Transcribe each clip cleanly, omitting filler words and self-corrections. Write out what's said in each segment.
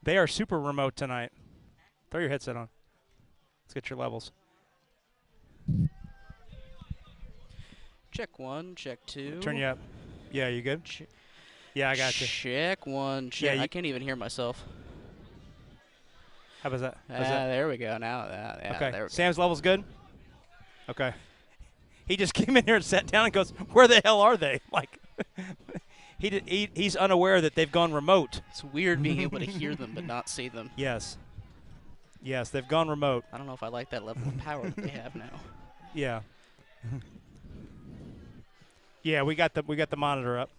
They are super remote tonight. Throw your headset on. Let's get your levels. Check 1, check 2. Turn you up. Yeah, you good? Yeah, I got you. Check 1, check. Yeah, I can't even hear myself. How about that? There we go. Now, yeah, Okay. there we go. Sam's level's good? Okay. He just came in here and sat down and goes, where the hell are they? Like, he's unaware that they've gone remote. It's weird being able to hear them but not see them. Yes. Yes, they've gone remote. I don't know if I like that level of power that they have now. Yeah. Yeah, we got the monitor up.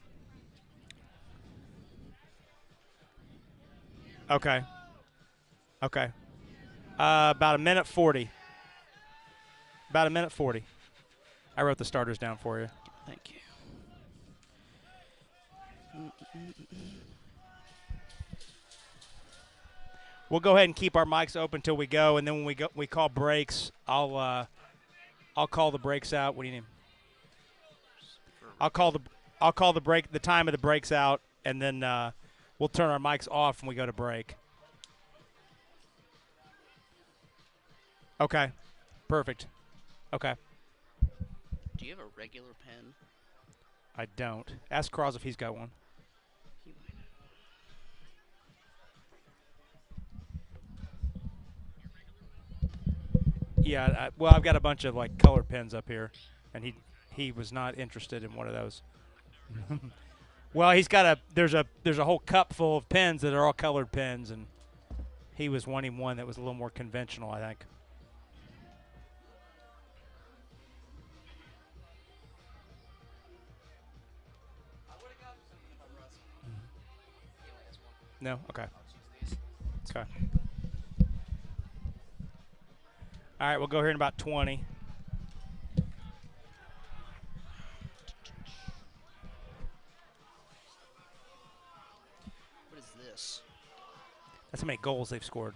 Okay. Okay. About a minute 40. About a minute 40. I wrote the starters down for you. Thank you. We'll go ahead and keep our mics open till we go, and then when we call breaks, I'll call the breaks out. What do you need? I'll call the time of the breaks out, and then we'll turn our mics off when we go to break. Okay. Perfect. Okay. Do you have a regular pen? I don't. Ask Cross if he's got one. He might have. Yeah, well, I've got a bunch of like colored pens up here, and he was not interested in one of those. Well, he's got there's a whole cup full of pens that are all colored pens, and he was wanting one that was a little more conventional, I think. No? Okay. Okay. All right, we'll go here in about 20. What is this? That's how many goals they've scored.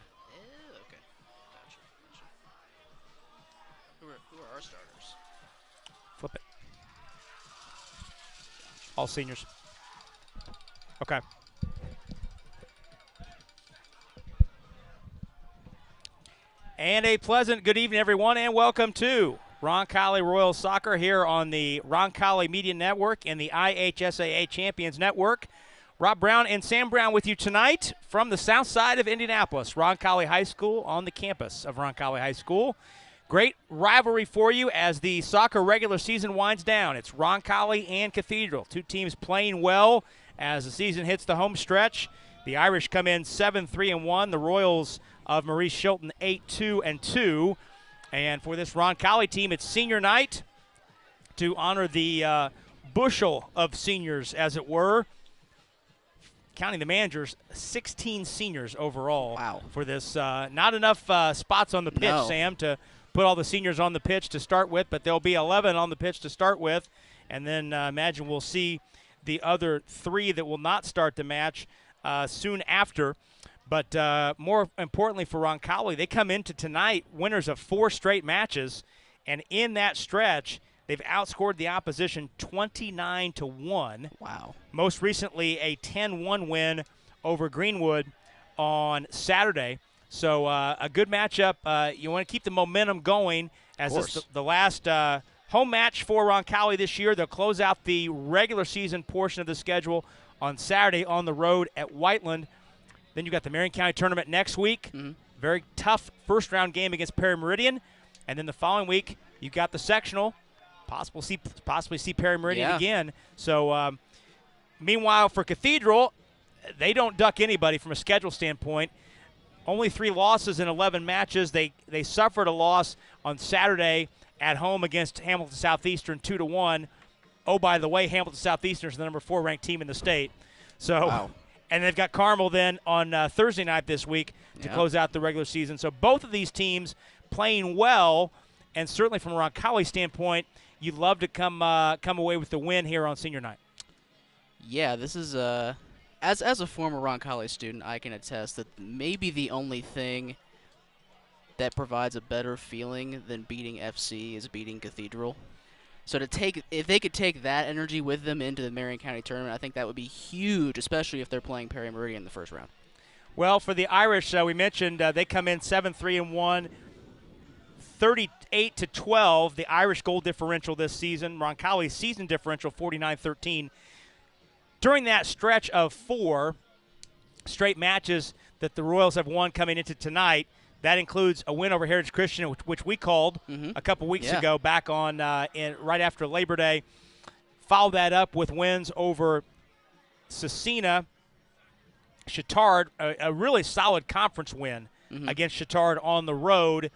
Okay. Gotcha. Who are our starters? Flip it. All seniors. Okay. And a pleasant good evening, everyone, and welcome to Roncalli Royals Soccer here on the Roncalli Media Network and the IHSAA Champions Network. Rob Brown and Sam Brown with you tonight from the south side of Indianapolis, Roncalli High School, on the campus of Roncalli High School. Great rivalry for you as the soccer regular season winds down. It's Roncalli and Cathedral, two teams playing well as the season hits the home stretch. The Irish come in 7-3-1. The Royals of Maurice Shilton 8-2-2. And for this Roncalli team, it's senior night to honor the bushel of seniors, as it were. Counting the managers, 16 seniors overall. Wow. For this. Not enough spots on the pitch, No. Sam, to put all the seniors on the pitch to start with, but there'll be 11 on the pitch to start with. And then imagine we'll see the other 3 that will not start the match soon after. But more importantly for Roncalli, they come into tonight winners of 4 straight matches, and in that stretch, they've outscored the opposition 29-1. Wow. Most recently, a 10-1 win over Greenwood on Saturday. So a good matchup. You want to keep the momentum going as this the last home match for Roncalli this year. They'll close out the regular season portion of the schedule on Saturday on the road at Whiteland. Then you got the Marion County tournament next week. Mm-hmm. Very tough first-round game against Perry Meridian. And then the following week, you got the sectional. Possibly see Perry Meridian again. So, meanwhile, for Cathedral, they don't duck anybody from a schedule standpoint. Only 3 losses in 11 matches. They suffered a loss on Saturday at home against Hamilton Southeastern 2-1. Oh, by the way, Hamilton Southeastern is the number 4 ranked team in the state. So. Wow. And they've got Carmel then on Thursday night this week to close out the regular season. So both of these teams playing well, and certainly from a Roncalli standpoint, you'd love to come away with the win here on senior night. Yeah, this is as a former Roncalli student, I can attest that maybe the only thing that provides a better feeling than beating FC is beating Cathedral. So if they could take that energy with them into the Marion County tournament, I think that would be huge, especially if they're playing Perry Meridian in the first round. Well, for the Irish, we mentioned they come in 7-3-1, 38-12. The Irish goal differential this season. Roncalli's season differential 49-13. During that stretch of 4 straight matches that the Royals have won coming into tonight, that includes a win over Heritage Christian, which we called a couple weeks ago, back on right after Labor Day. Followed that up with wins over Cecina, Chittard, a really solid conference win against Chittard on the road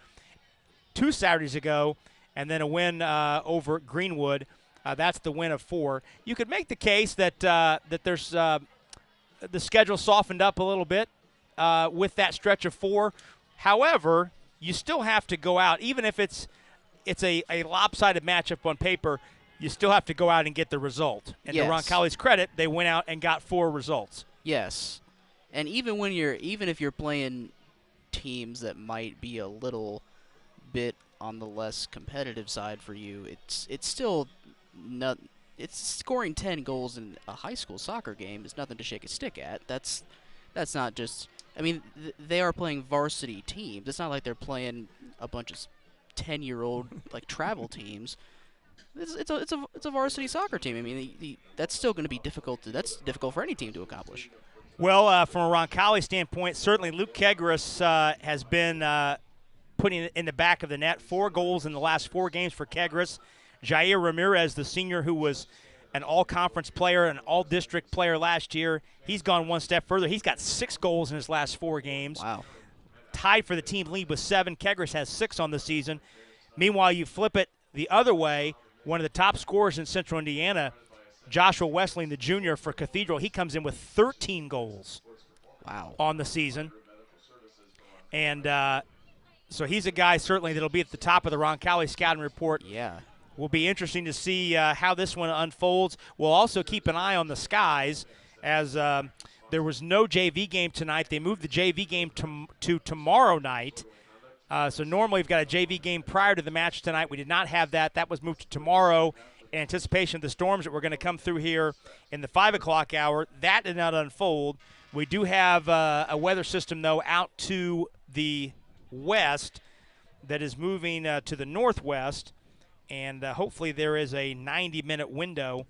2 Saturdays ago, and then a win over Greenwood. That's the win of 4. You could make the case that that there's the schedule softened up a little bit with that stretch of 4. However, you still have to go out, even if it's a lopsided matchup on paper. You still have to go out and get the result. And to Roncalli's credit, they went out and got 4 results. Yes, and even if you're playing teams that might be a little bit on the less competitive side for you, it's still not. It's scoring 10 goals in a high school soccer game is nothing to shake a stick at. That's not just. I mean, they are playing varsity teams. It's not like they're playing a bunch of 10-year-old like travel teams. It's a varsity soccer team. I mean, that's still going to be difficult. That's difficult for any team to accomplish. Well, from a Roncalli standpoint, certainly Luke Kegris has been putting it in the back of the net. 4 goals in the last 4 games for Kegris. Jair Ramirez, the senior who was an all-conference player, an all-district player last year, he's gone one step further. He's got 6 goals in his last 4 games. Wow. Tied for the team lead with 7. Kegris has 6 on the season. Meanwhile, you flip it the other way. One of the top scorers in Central Indiana, Joshua Westling, the junior for Cathedral, he comes in with 13 goals on the season. And so he's a guy certainly that will be at the top of the Roncalli scouting report. Yeah. Will be interesting to see how this one unfolds. We'll also keep an eye on the Skies as there was no JV game tonight. They moved the JV game to tomorrow night. So normally we've got a JV game prior to the match tonight. We did not have that. That was moved to tomorrow in anticipation of the storms that were going to come through here in the 5 o'clock hour. That did not unfold. We do have a weather system, though, out to the west that is moving to the northwest, and hopefully there is a 90-minute window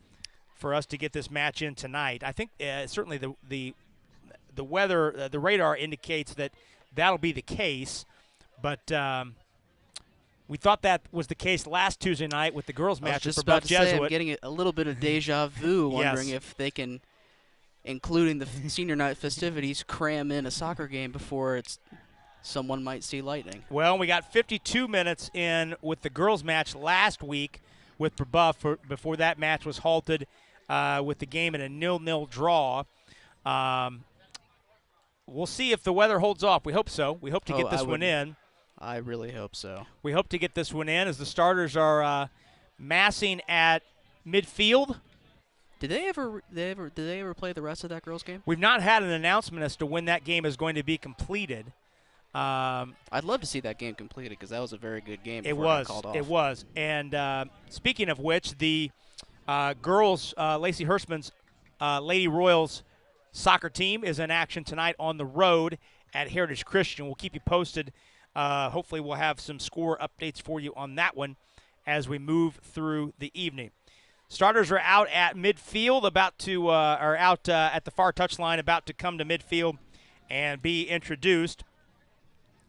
for us to get this match in tonight. I think certainly the weather, the radar indicates that that'll be the case. But we thought that was the case last Tuesday night with the girls' match. Just about to say, I'm getting a little bit of deja vu, wondering if they can, including the senior night festivities, cram in a soccer game before someone might see lightning. Well, we got 52 minutes in with the girls' match last week with Brebeuf before that match was halted with the game in a 0-0 draw. We'll see if the weather holds off. We hope so. We hope to get this one in. I really hope so. We hope to get this one in as the starters are massing at midfield. Did they ever play the rest of that girls' game? We've not had an announcement as to when that game is going to be completed. I'd love to see that game completed because that was a very good game. It was. Called off. It was. And speaking of which, the girls, Lacey Hurstman's Lady Royals soccer team is in action tonight on the road at Heritage Christian. We'll keep you posted. Hopefully we'll have some score updates for you on that one as we move through the evening. Starters are out at midfield, at the far touchline, about to come to midfield and be introduced.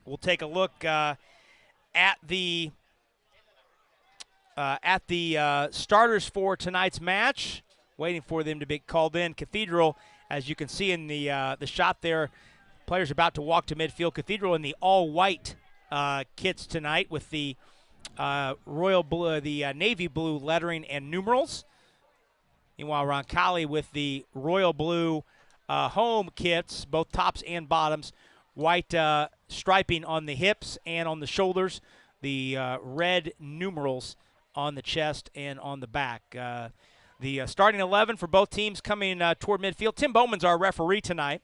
We'll take a look at the starters for tonight's match. Waiting for them to be called in. Cathedral, as you can see in the shot there, players about to walk to midfield. Cathedral in the all-white kits tonight with the royal blue, the navy blue lettering and numerals. Meanwhile, Roncalli with the royal blue home kits, both tops and bottoms. White striping on the hips and on the shoulders. The red numerals on the chest and on the back. The starting 11 for both teams coming toward midfield. Tim Bowman's our referee tonight.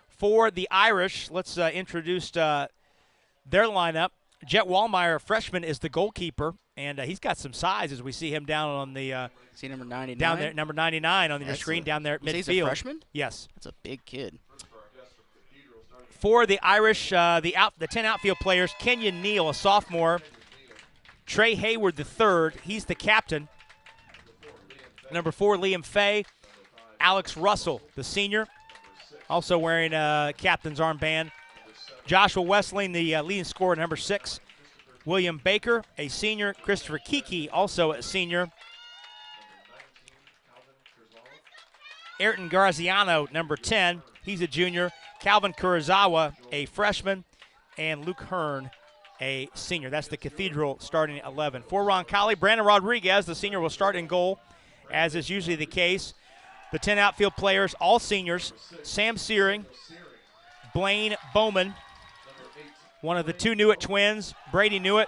For the Irish, let's introduce their lineup. Jet Wallmeyer, freshman, is the goalkeeper, and he's got some size as we see him down on the see number 99 down there, number 99 on your screen down there at midfield. He's a freshman? Yes. That's a big kid. For the Irish, the 10 outfield players, Kenyon Neal, a sophomore. Trey Hayward, the third. He's the captain. Number 4, Liam Fay. Alex Russell, the senior, also wearing a captain's armband. Joshua Westling, the leading scorer, number 6. William Baker, a senior. Christopher Kiki, also a senior. Ayrton Garziano, number 10. He's a junior. Calvin Kurosawa, a freshman. And Luke Hearn, a senior. That's the Cathedral starting 11. For Roncalli, Brandon Rodriguez, the senior, will start in goal, as is usually the case. The 10 outfield players, all seniors. Sam Searing, Blaine Bowman, one of the 2 Newitt twins, Brady Newitt.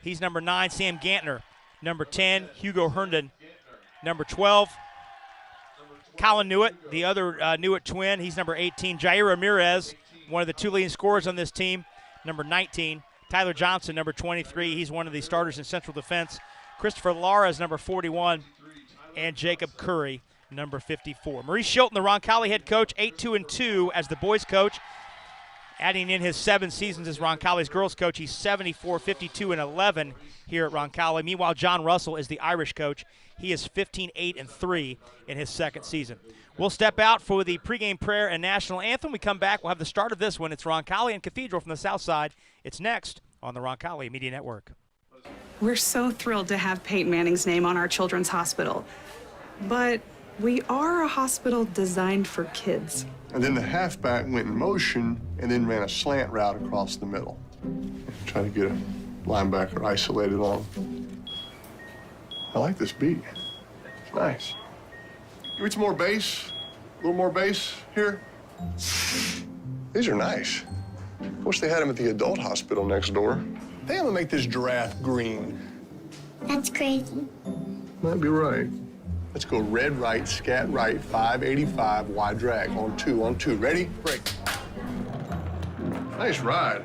He's number 9, Sam Gantner. Number 10, Hugo Herndon. Number 12, Colin Newitt, the other Newitt twin. He's number 18. Jair Ramirez, one of the 2 leading scorers on this team, number 19. Tyler Johnson, number 23. He's one of the starters in central defense. Christopher Lara is number 41. And Jacob Curry, number 54. Maurice Shilton, the Roncalli head coach, 8-2-2 as the boys coach. Adding in his 7 seasons as Roncalli's girls coach, he's 74-52-11 here at Roncalli. Meanwhile, John Russell is the Irish coach. He is 15-8-3 in his second season. We'll step out for the pregame prayer and national anthem. We come back, we'll have the start of this one. It's Roncalli and Cathedral from the south side. It's next on the Roncalli Media Network. We're so thrilled to have Peyton Manning's name on our children's hospital. But we are a hospital designed for kids. And then the halfback went in motion and then ran a slant route across the middle. Trying to get a linebacker isolated on him. I like this beat. It's nice. Give me some more bass. A little more bass here. These are nice. Wish they had them at the adult hospital next door. I think I'm gonna make this giraffe green. That's crazy. Might be right. Let's go red right, scat right, 585, wide drag, on 2, on 2. Ready? Break. Nice ride.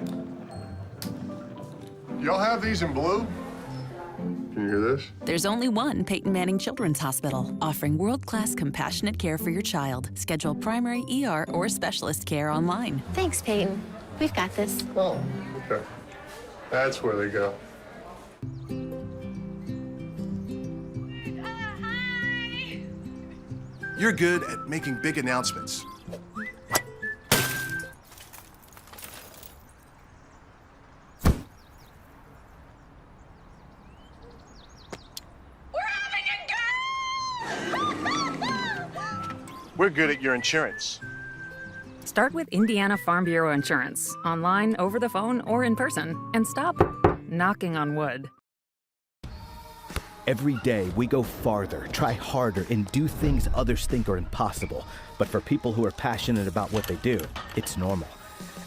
Y'all have these in blue? Can you hear this? There's only one Peyton Manning Children's Hospital, offering world-class compassionate care for your child. Schedule primary, ER, or specialist care online. Thanks, Peyton. We've got this. Oh, okay. That's where they go. You're good at making big announcements. We're good at your insurance. Start with Indiana Farm Bureau Insurance, online, over the phone, or in person, and stop knocking on wood. Every day, we go farther, try harder, and do things others think are impossible. But for people who are passionate about what they do, it's normal.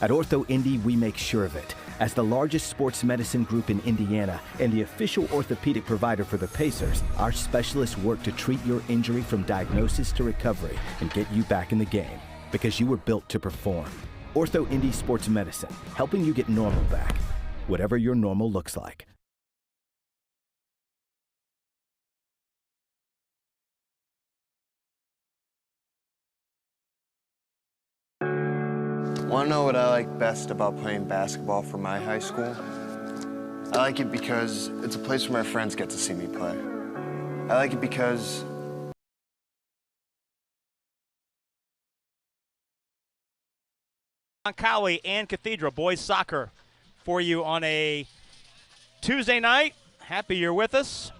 At Ortho Indy, we make sure of it. As the largest sports medicine group in Indiana and the official orthopedic provider for the Pacers, our specialists work to treat your injury from diagnosis to recovery and get you back in the game, because you were built to perform. Ortho Indy Sports Medicine, helping you get normal back, whatever your normal looks like. Want to know what I like best about playing basketball for my high school? I like it because it's a place where my friends get to see me play. I like it because Roncalli and Cathedral boys soccer for you on a Tuesday night. Happy you're with us.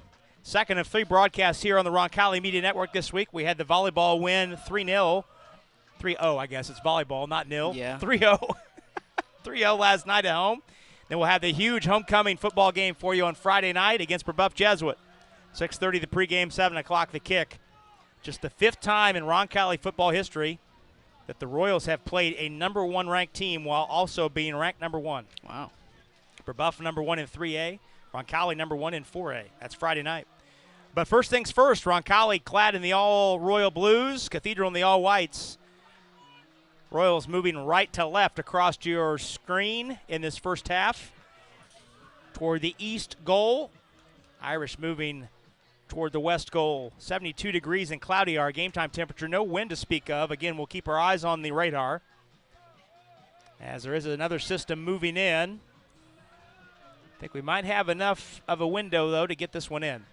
Second of 3 broadcasts here on the Roncalli Media Network this week. We had the volleyball win 3-0. 3-0, I guess. It's volleyball, not nil. Yeah. 3-0. 3-0 last night at home. Then we'll have the huge homecoming football game for you on Friday night against Brebeuf Jesuit. 6:30 the pregame, 7 o'clock the kick. Just the 5th time in Roncalli football history that the Royals have played a number 1 ranked team while also being ranked number 1. Wow. Brebeuf number 1 in 3A. Roncalli number 1 in 4A. That's Friday night. But first things first, Roncalli clad in the all-royal blues, Cathedral in the all-whites. Royals moving right to left across your screen in this first half toward the east goal. Irish moving toward the west goal. 72 degrees and cloudy our game time temperature. No wind to speak of. Again, we'll keep our eyes on the radar as there is another system moving in. I think we might have enough of a window, though, to get this one in.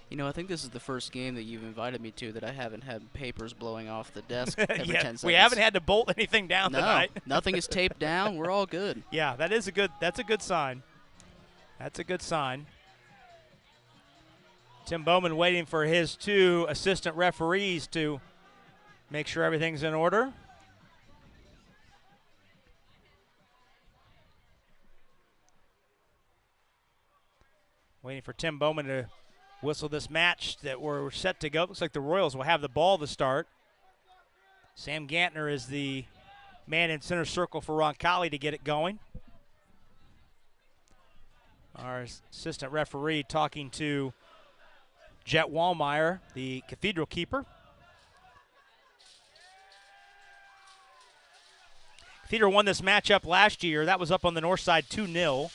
You know, I think this is the first game that you've invited me to that I haven't had papers blowing off the desk every 10 seconds. We haven't had to bolt anything down tonight. Nothing is taped down. We're all good. Yeah, that's a good sign. That's a good sign. Tim Bowman waiting for his 2 assistant referees to make sure everything's in order. Waiting for Tim Bowman to whistle this match that we're set to go. Looks like the Royals will have the ball to start. Sam Gantner is the man in center circle for Roncalli to get it going. Our assistant referee talking to Jet Wallmeyer, the Cathedral keeper. Cathedral won this matchup last year. That was up on the north side 2-0.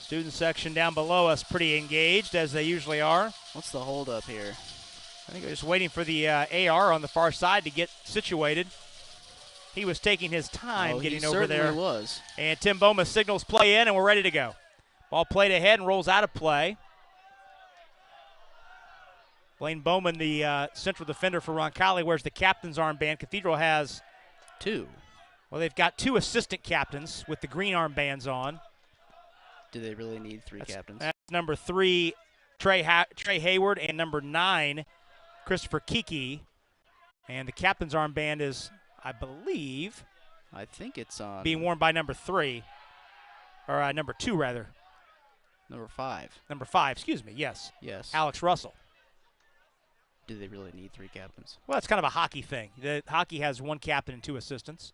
Student section down below us pretty engaged, as they usually are. What's the holdup here? I think we're just waiting for the AR on the far side to get situated. He was taking his time getting over there. He certainly was. And Tim Bowman signals play in, and we're ready to go. Ball played ahead and rolls out of play. Blaine Bowman, the central defender for Roncalli, wears the captain's armband. Cathedral has 2. Well, they've got 2 assistant captains with the green armbands on. Do they really need 3 captains? That's number 3, Trey Hayward, and number 9, Christopher Kiki. And the captain's armband is, I think it's on. being worn by number 3, or number 2, rather. Number 5. Number 5, excuse me, yes. Yes. Alex Russell. Do they really need 3 captains? Well, it's kind of a hockey thing. Hockey has 1 captain and 2 assistants.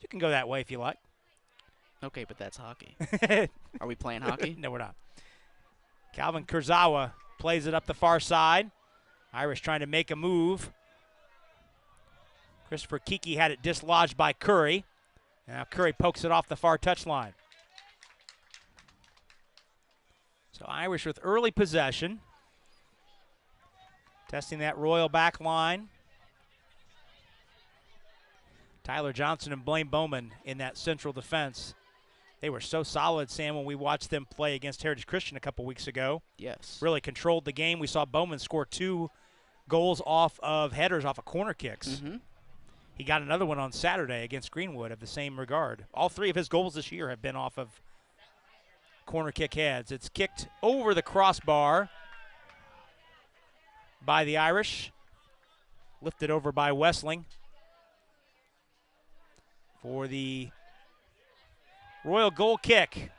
You can go that way if you like. Okay, but that's hockey. Are we playing hockey? No, we're not. Calvin Kurzawa plays it up the far side. Irish trying to make a move. Christopher Kiki had it dislodged by Curry. Now Curry pokes it off the far touchline. So Irish with early possession. Testing that Royal back line. Tyler Johnson and Blaine Bowman in that central defense. They were so solid, Sam, when we watched them play against Heritage Christian a couple weeks ago. Yes. Really controlled the game. We saw Bowman score 2 goals off of headers, off of corner kicks. Mm-hmm. He got another one on Saturday against Greenwood of the same regard. All 3 of his goals this year have been off of corner kick heads. It's kicked over the crossbar by the Irish. Lifted over by Wessling for the Royal goal kick.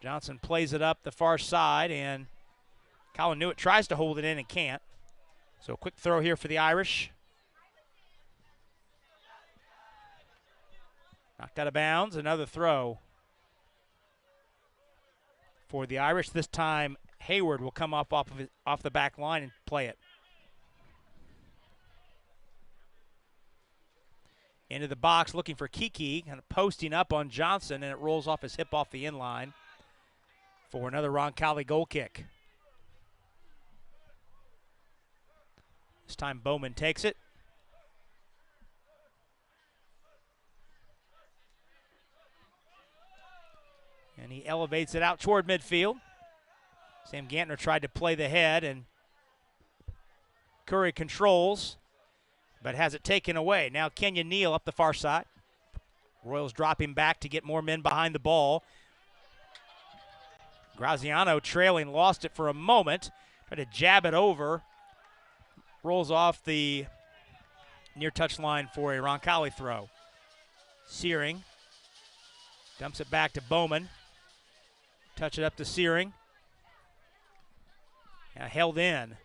Johnson plays it up the far side, and Colin Newitt tries to hold it in and can't. So a quick throw here for the Irish. Knocked out of bounds, another throw for the Irish. This time Hayward will come off the back line and play it. Into the box, looking for Kiki, kind of posting up on Johnson, and it rolls off his hip off the in line for another Roncalli goal kick. This time Bowman takes it. And he elevates it out toward midfield. Sam Gantner tried to play the head, and Curry controls, but has it taken away. Now Kenyon Neal up the far side. Royals dropping back to get more men behind the ball. Graziano trailing, lost it for a moment. Tried to jab it over. Rolls off the near touch line for a Roncalli throw. Searing dumps it back to Bowman. Touch it up to Searing. Now held in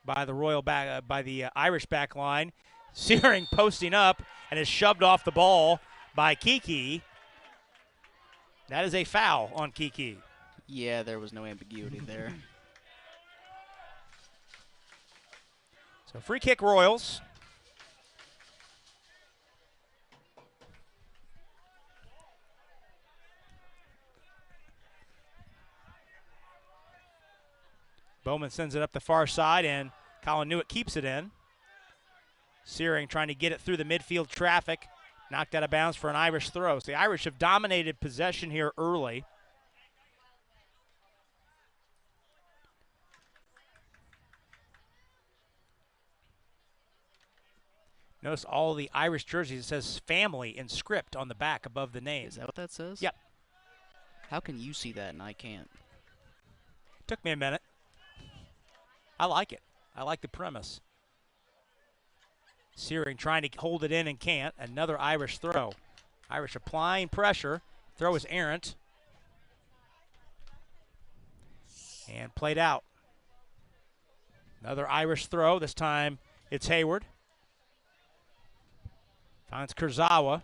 by the by the Irish back line. Searing posting up and is shoved off the ball by Kiki. That is a foul on Kiki. Yeah, there was no ambiguity there. So free kick Royals. Bowman sends it up the far side, and Colin Newitt keeps it in. Searing trying to get it through the midfield traffic. Knocked out of bounds for an Irish throw. So the Irish have dominated possession here early. Notice all the Irish jerseys, it says family in script on the back above the name. Is that what that says? Yep. How can you see that and I can't? Took me a minute. I like it. I like the premise. Searing trying to hold it in and can't. Another Irish throw. Irish applying pressure. Throw is errant. And played out. Another Irish throw. This time it's Hayward. Finds Kurzawa.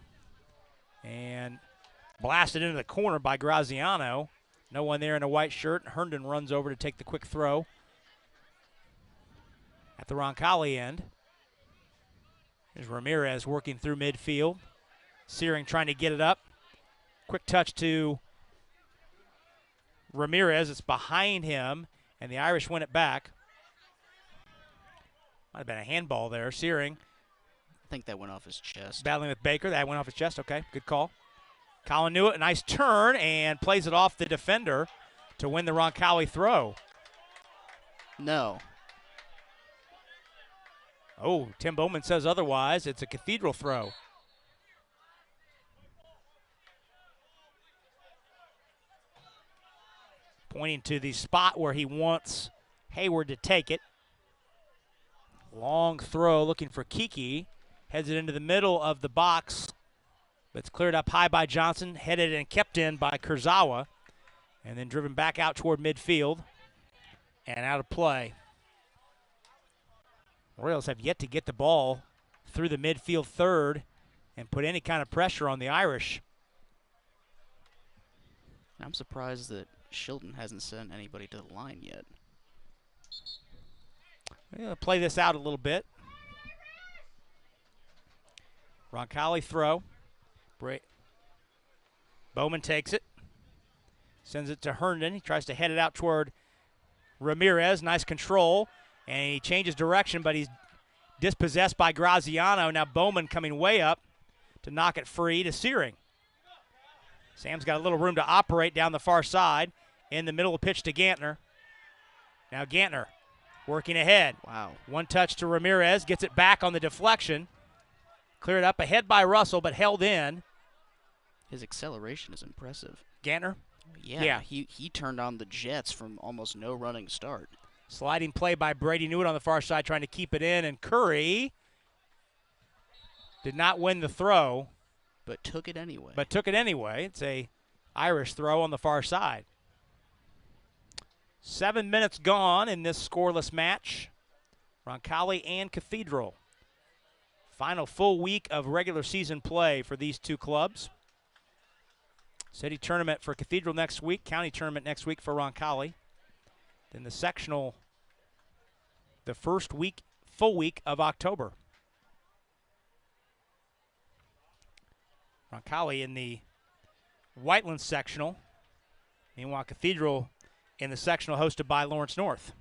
And blasted into the corner by Graziano. No one there in a white shirt. Herndon runs over to take the quick throw. At the Roncalli end. There's Ramirez working through midfield. Searing trying to get it up. Quick touch to Ramirez. It's behind him, and the Irish win it back. Might have been a handball there. Searing. I think that went off his chest. Battling with Baker. That went off his chest. Okay, good call. Colin Newitt, a nice turn, and plays it off the defender to win the Roncalli throw. No. Oh, Tim Bowman says otherwise. It's a Cathedral throw. Pointing to the spot where he wants Hayward to take it. Long throw looking for Kiki. Heads it into the middle of the box. But it's cleared up high by Johnson. Headed and kept in by Kurzawa. And then driven back out toward midfield. And out of play. Royals have yet to get the ball through the midfield third and put any kind of pressure on the Irish. I'm surprised that Shilton hasn't sent anybody to the line yet. We're going to play this out a little bit. Roncalli throw. Bowman takes it. Sends it to Herndon. He tries to head it out toward Ramirez. Nice control. And he changes direction, but he's dispossessed by Graziano. Now Bowman coming way up to knock it free to Searing. Sam's got a little room to operate down the far side. In the middle of the pitch to Gantner. Now Gantner working ahead. Wow. One touch to Ramirez. Gets it back on the deflection. Cleared up ahead by Russell, but held in. His acceleration is impressive. Gantner? Yeah. He turned on the Jets from almost no running start. Sliding play by Brady Newitt on the far side, trying to keep it in, and Curry did not win the throw. But took it anyway. It's a Irish throw on the far side. 7 minutes gone in this scoreless match. Roncalli and Cathedral. Final full week of regular season play for these two clubs. City tournament for Cathedral next week, county tournament next week for Roncalli. Then the sectional, the first week, full week of October. Roncalli in the Whiteland sectional. Meanwhile, Cathedral in the sectional hosted by Lawrence North.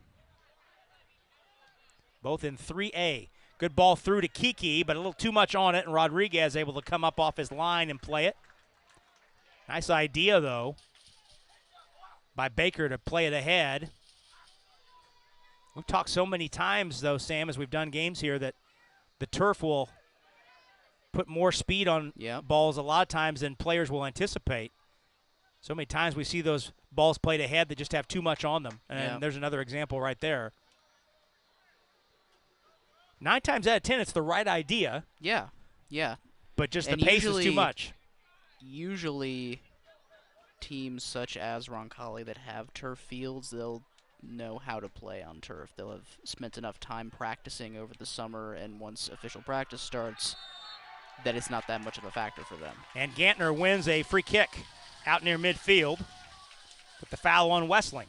Both in 3A. Good ball through to Kiki, but a little too much on it, and Rodriguez able to come up off his line and play it. Nice idea, though, by Baker to play it ahead. We've talked so many times, though, Sam, as we've done games here, that the turf will put more speed on balls a lot of times than players will anticipate. So many times we see those balls played ahead that just have too much on them. And there's another example right there. 9 times out of 10, it's the right idea. Yeah. But just the pace is too much. Usually teams such as Roncalli that have turf fields, they'll know how to play on turf. They'll have spent enough time practicing over the summer, and once official practice starts, that it's not that much of a factor for them. And Gantner wins a free kick out near midfield with the foul on Wessling.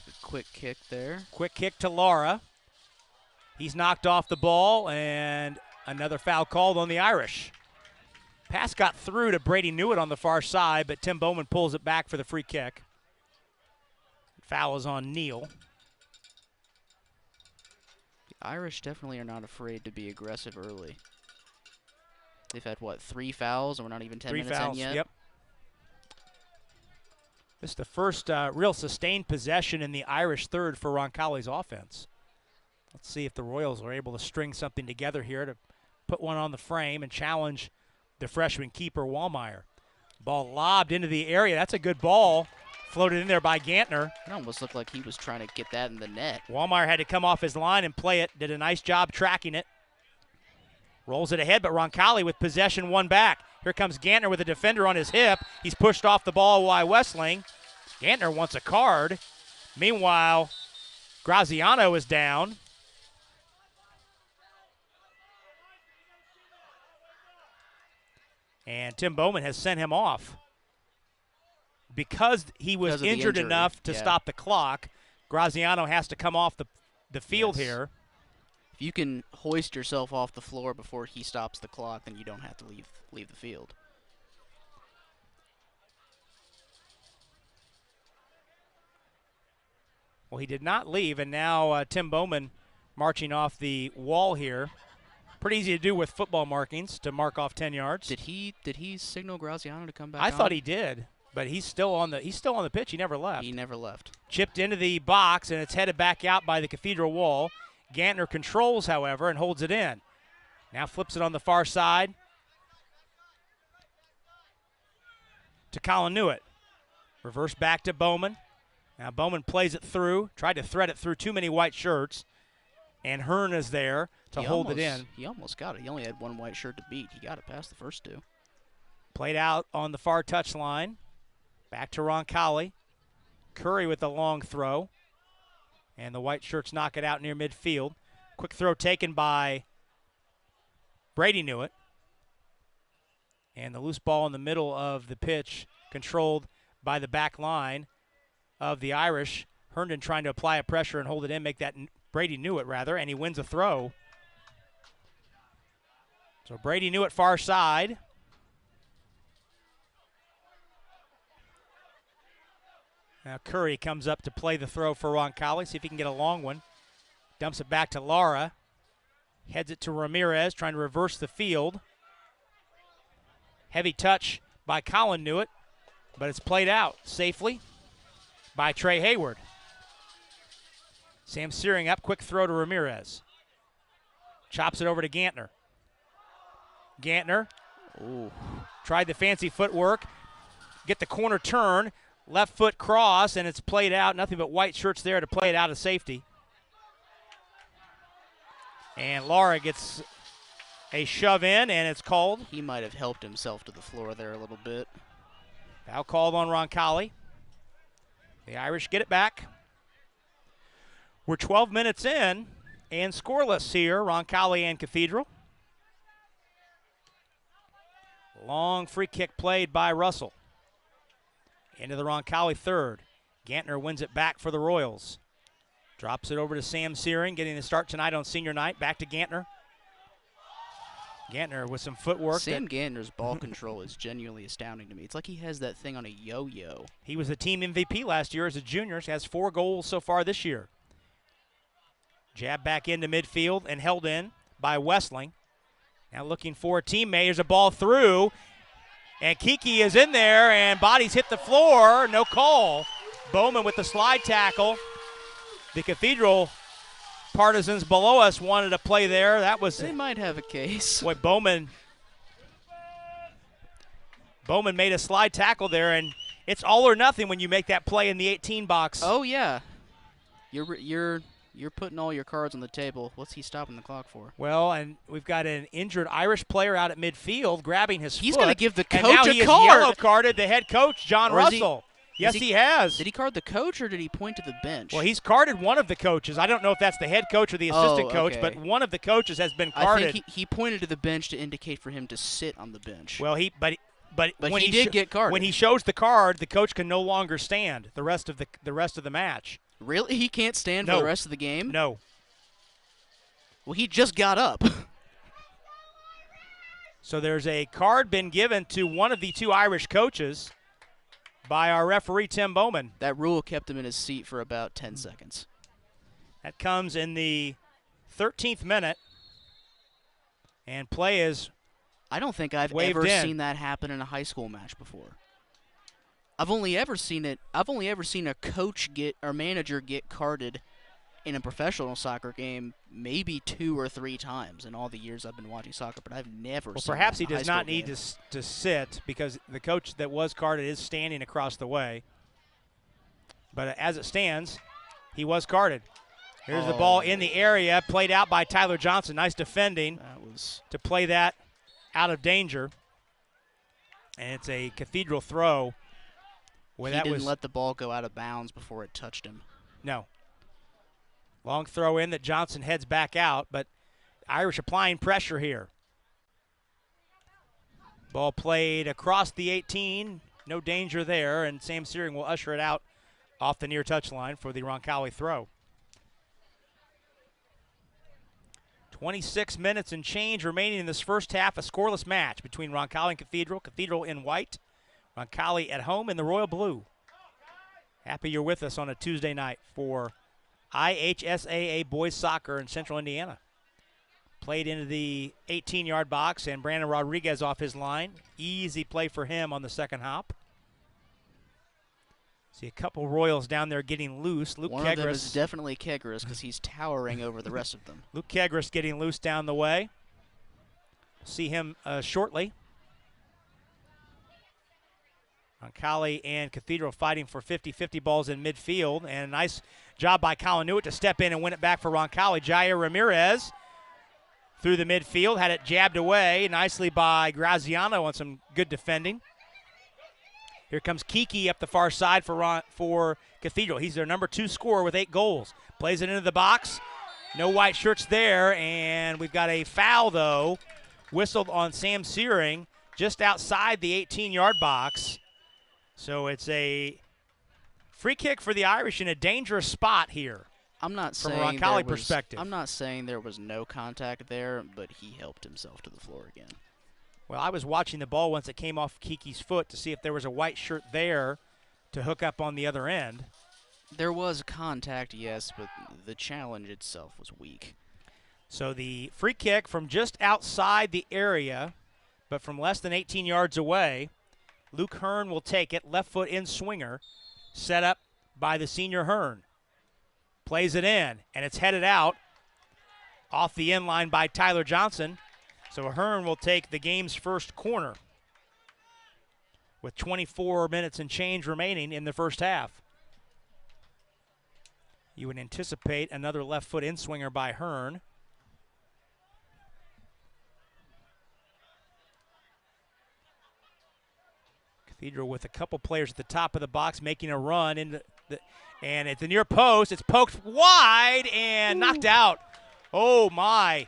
A quick kick there. Quick kick to Lara. He's knocked off the ball, and another foul called on the Irish. Pass got through to Brady Newitt on the far side, but Tim Bowman pulls it back for the free kick. Foul is on Neal. The Irish definitely are not afraid to be aggressive early. They've had, what, 3 fouls, and we're not even 10 minutes fouls, in yet? Yep. This is the first real sustained possession in the Irish third for Roncalli's offense. Let's see if the Royals are able to string something together here to put one on the frame and challenge the freshman keeper, Wallmeyer. Ball lobbed into the area. That's a good ball. Floated in there by Gantner. It almost looked like he was trying to get that in the net. Wallmeyer had to come off his line and play it. Did a nice job tracking it. Rolls it ahead, but Roncalli with possession, one back. Here comes Gantner with a defender on his hip. He's pushed off the ball by Westling. Gantner wants a card. Meanwhile, Graziano is down. And Tim Bowman has sent him off. Because he was injured enough to stop the clock, Graziano has to come off the field here. If you can hoist yourself off the floor before he stops the clock, then you don't have to leave the field. Well, he did not leave, and now Tim Bowman marching off the wall here. Pretty easy to do with football markings, to mark off 10 yards. Did he signal Graziano to come back I thought he did, but he's still on the pitch. He never left. He never left. Chipped into the box, and it's headed back out by the Cathedral wall. Gantner controls, however, and holds it in. Now flips it on the far side to Colin Newitt. Reverse back to Bowman. Now Bowman plays it through, tried to thread it through too many white shirts, and Hearn is there to hold it in. He almost got it. He only had one white shirt to beat. He got it past the first 2. Played out on the far touchline. Back to Roncalli. Curry with the long throw. And the white shirts knock it out near midfield. Quick throw taken by Brady Newitt. And the loose ball in the middle of the pitch controlled by the back line of the Irish. Herndon trying to apply a pressure and hold it in, make that Brady Newitt rather, and he wins a throw. So Brady Newitt far side. Now Curry comes up to play the throw for Roncalli, see if he can get a long one. Dumps it back to Lara. Heads it to Ramirez, trying to reverse the field. Heavy touch by Colin Newitt, but it's played out safely by Trey Hayward. Sam Searing up, quick throw to Ramirez. Chops it over to Gantner. Gantner tried the fancy footwork, get the corner turn, left foot cross, and it's played out. Nothing but white shirts there to play it out of safety. And Lara gets a shove in, and it's called. He might have helped himself to the floor there a little bit. Foul called on Roncalli. The Irish get it back. We're 12 minutes in and scoreless here, Roncalli and Cathedral. Long free kick played by Russell. Into the Roncalli third. Gantner wins it back for the Royals. Drops it over to Sam Searing, getting the start tonight on senior night. Back to Gantner. Gantner with some footwork. Sam Gantner's ball control is genuinely astounding to me. It's like he has that thing on a yo-yo. He was the team MVP last year as a junior. He has 4 goals so far this year. Jab back into midfield and held in by Westling. Now looking for a teammate. There's a ball through. And Kiki is in there, and bodies hit the floor. No call. Bowman with the slide tackle. The Cathedral partisans below us wanted to play there. That was. They might have a case. Boy, Bowman made a slide tackle there, and it's all or nothing when you make that play in the 18 box. Oh yeah, you're putting all your cards on the table. What's he stopping the clock for? Well, and we've got an injured Irish player out at midfield grabbing his foot. He's going to give the coach and now a he card. Has yellow carded the head coach, John Russell. Yes, he has. Did he card the coach or did he point to the bench? Well, he's carded one of the coaches. I don't know if that's the head coach or the assistant coach, but one of the coaches has been carded. I think he pointed to the bench to indicate for him to sit on the bench. Well, but when he did get carded. When he shows the card, the coach can no longer stand the rest of the match. Really? He can't stand for the rest of the game? No. Well, he just got up. So there's a card been given to one of the 2 Irish coaches. by our referee, Tim Bowman. That rule kept him in his seat for about 10 seconds. That comes in the 13th minute, and play is I don't think I've waved ever in. seen that happen in a high school match before. I've only ever seen a coach or manager get carded in a professional soccer game maybe 2 or 3 times in all the years I've been watching soccer, but I've never seen perhaps that he in a does high not school need game. to sit because the coach that was carded is standing across the way. But as it stands, he was carded. Here's the ball in the area, played out by Tyler Johnson. Nice defending to play that out of danger. And it's a Cathedral throw. He didn't let the ball go out of bounds before it touched him. No. Long throw in that Johnson heads back out, but Irish applying pressure here. Ball played across the 18. No danger there, and Sam Searing will usher it out off the near touchline for the Roncalli throw. 26 minutes and change remaining in this first half. A scoreless match between Roncalli and Cathedral. Cathedral in white, Roncalli at home in the royal blue. Happy you're with us on a Tuesday night for IHSAA boys soccer in Central Indiana. Played into the 18-yard box, and Brandon Rodriguez off his line. Easy play for him on the second hop. See a couple Royals down there getting loose. One of them is definitely Kegris because he's towering over the rest of them. Luke Kegris getting loose down the way. See him shortly. Roncalli and Cathedral fighting for 50-50 balls in midfield. And a nice job by Colin Newitt to step in and win it back for Roncalli. Jair Ramirez through the midfield, had it jabbed away nicely by Graziano on some good defending. Here comes Kiki up the far side for Cathedral. He's their number 2 scorer with 8 goals. Plays it into the box. No white shirts there, and we've got a foul, though, whistled on Sam Searing just outside the 18-yard box. So it's a free kick for the Irish in a dangerous spot here. I'm not from saying a Roncalli perspective. I'm not saying there was no contact there, but he helped himself to the floor again. Well, I was watching the ball once it came off Kiki's foot to see if there was a white shirt there to hook up on the other end. There was contact, yes, but the challenge itself was weak. So the free kick from just outside the area, but from less than 18 yards away, Luke Hearn will take it, left foot in swinger, set up by the senior Hearn. Plays it in, and it's headed out off the end line by Tyler Johnson. So Hearn will take the game's first corner with 24 minutes and change remaining in the first half. You would anticipate another left foot in swinger by Hearn. Cathedral with a couple players at the top of the box making a run into and at the near post. It's poked wide and knocked out. Oh my.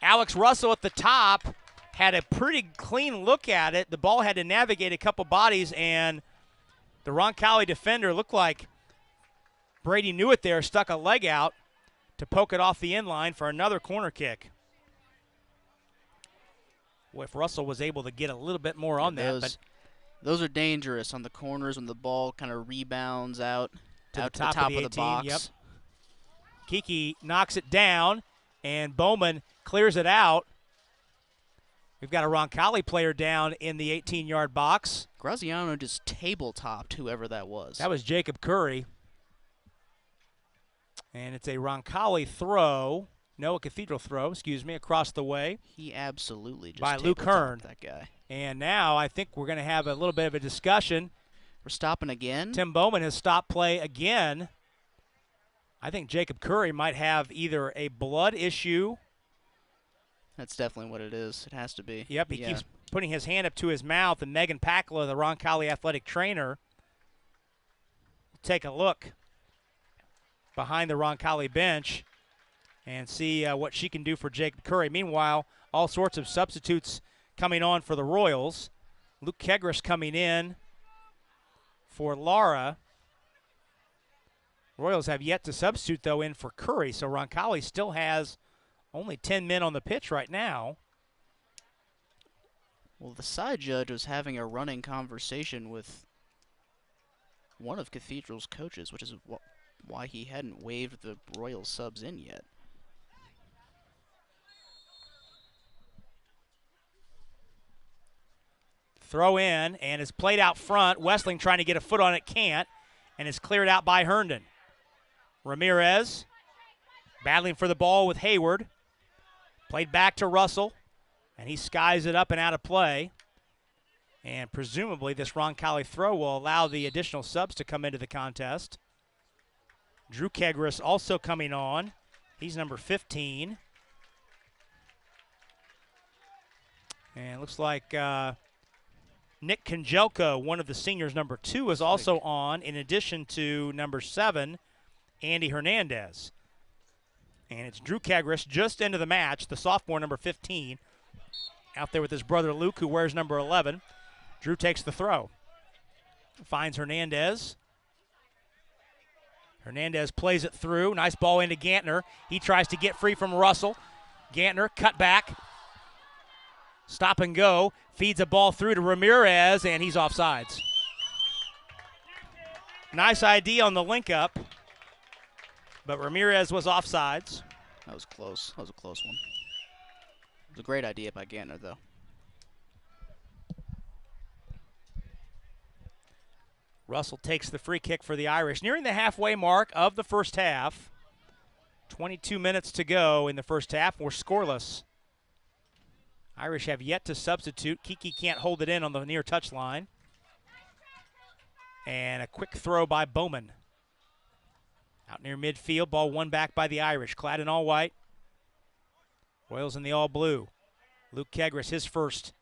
Alex Russell at the top had a pretty clean look at it. The ball had to navigate a couple bodies, and the Roncalli defender looked like Brady Newitt there, stuck a leg out to poke it off the end line for another corner kick. Well, if Russell was able to get a little bit more on that. But those are dangerous on the corners when the ball kind of rebounds out to the top of the the box. Yep. Kiki knocks it down, and Bowman clears it out. We've got a Roncalli player down in the 18-yard box. Graziano just table-topped whoever that was. That was Jacob Curry. And it's a Roncalli throw. No, a Cathedral throw, across the way. He absolutely just by Luke Hearn. That guy. And now I think we're going to have a little bit of a discussion. We're stopping again? Tim Bowman has stopped play again. I think Jacob Curry might have either a blood issue. That's definitely what it is. It has to be. Yep, he keeps putting his hand up to his mouth, and Megan Pakla, the Roncalli athletic trainer, will take a look behind the Roncalli bench and see what she can do for Jacob Curry. Meanwhile, all sorts of substitutes coming on for the Royals. Luke Kegris coming in for Lara. Royals have yet to substitute, though, in for Curry, so Roncalli still has only 10 men on the pitch right now. Well, the side judge was having a running conversation with one of Cathedral's coaches, which is why he hadn't waved the Royal subs in yet. Throw in, and is played out front. Westling trying to get a foot on it, can't, and is cleared out by Herndon. Ramirez battling for the ball with Hayward. Played back to Russell, and he skies it up and out of play. And presumably this Roncalli throw will allow the additional subs to come into the contest. Drew Kegris also coming on. He's number 15. And it looks like Nick Konjelko, one of the seniors, number 2, is also on, in addition to number 7, Andy Hernandez. And it's Drew Kegris just into the match, the sophomore, number 15, out there with his brother Luke, who wears number 11. Drew takes the throw. Finds Hernandez. Hernandez plays it through. Nice ball into Gantner. He tries to get free from Russell. Gantner cut back. Stop and go. Feeds a ball through to Ramirez, and he's offsides. Nice idea on the link up, but Ramirez was offsides. That was close. That was a close one. It was a great idea by Gantner, though. Russell takes the free kick for the Irish. Nearing the halfway mark of the first half. 22 minutes to go in the first half. We're scoreless. Irish have yet to substitute. Kiki can't hold it in on the near touchline. And a quick throw by Bowman. Out near midfield, ball won back by the Irish. Clad in all white. Royals in the all blue. Luke Kegris, his first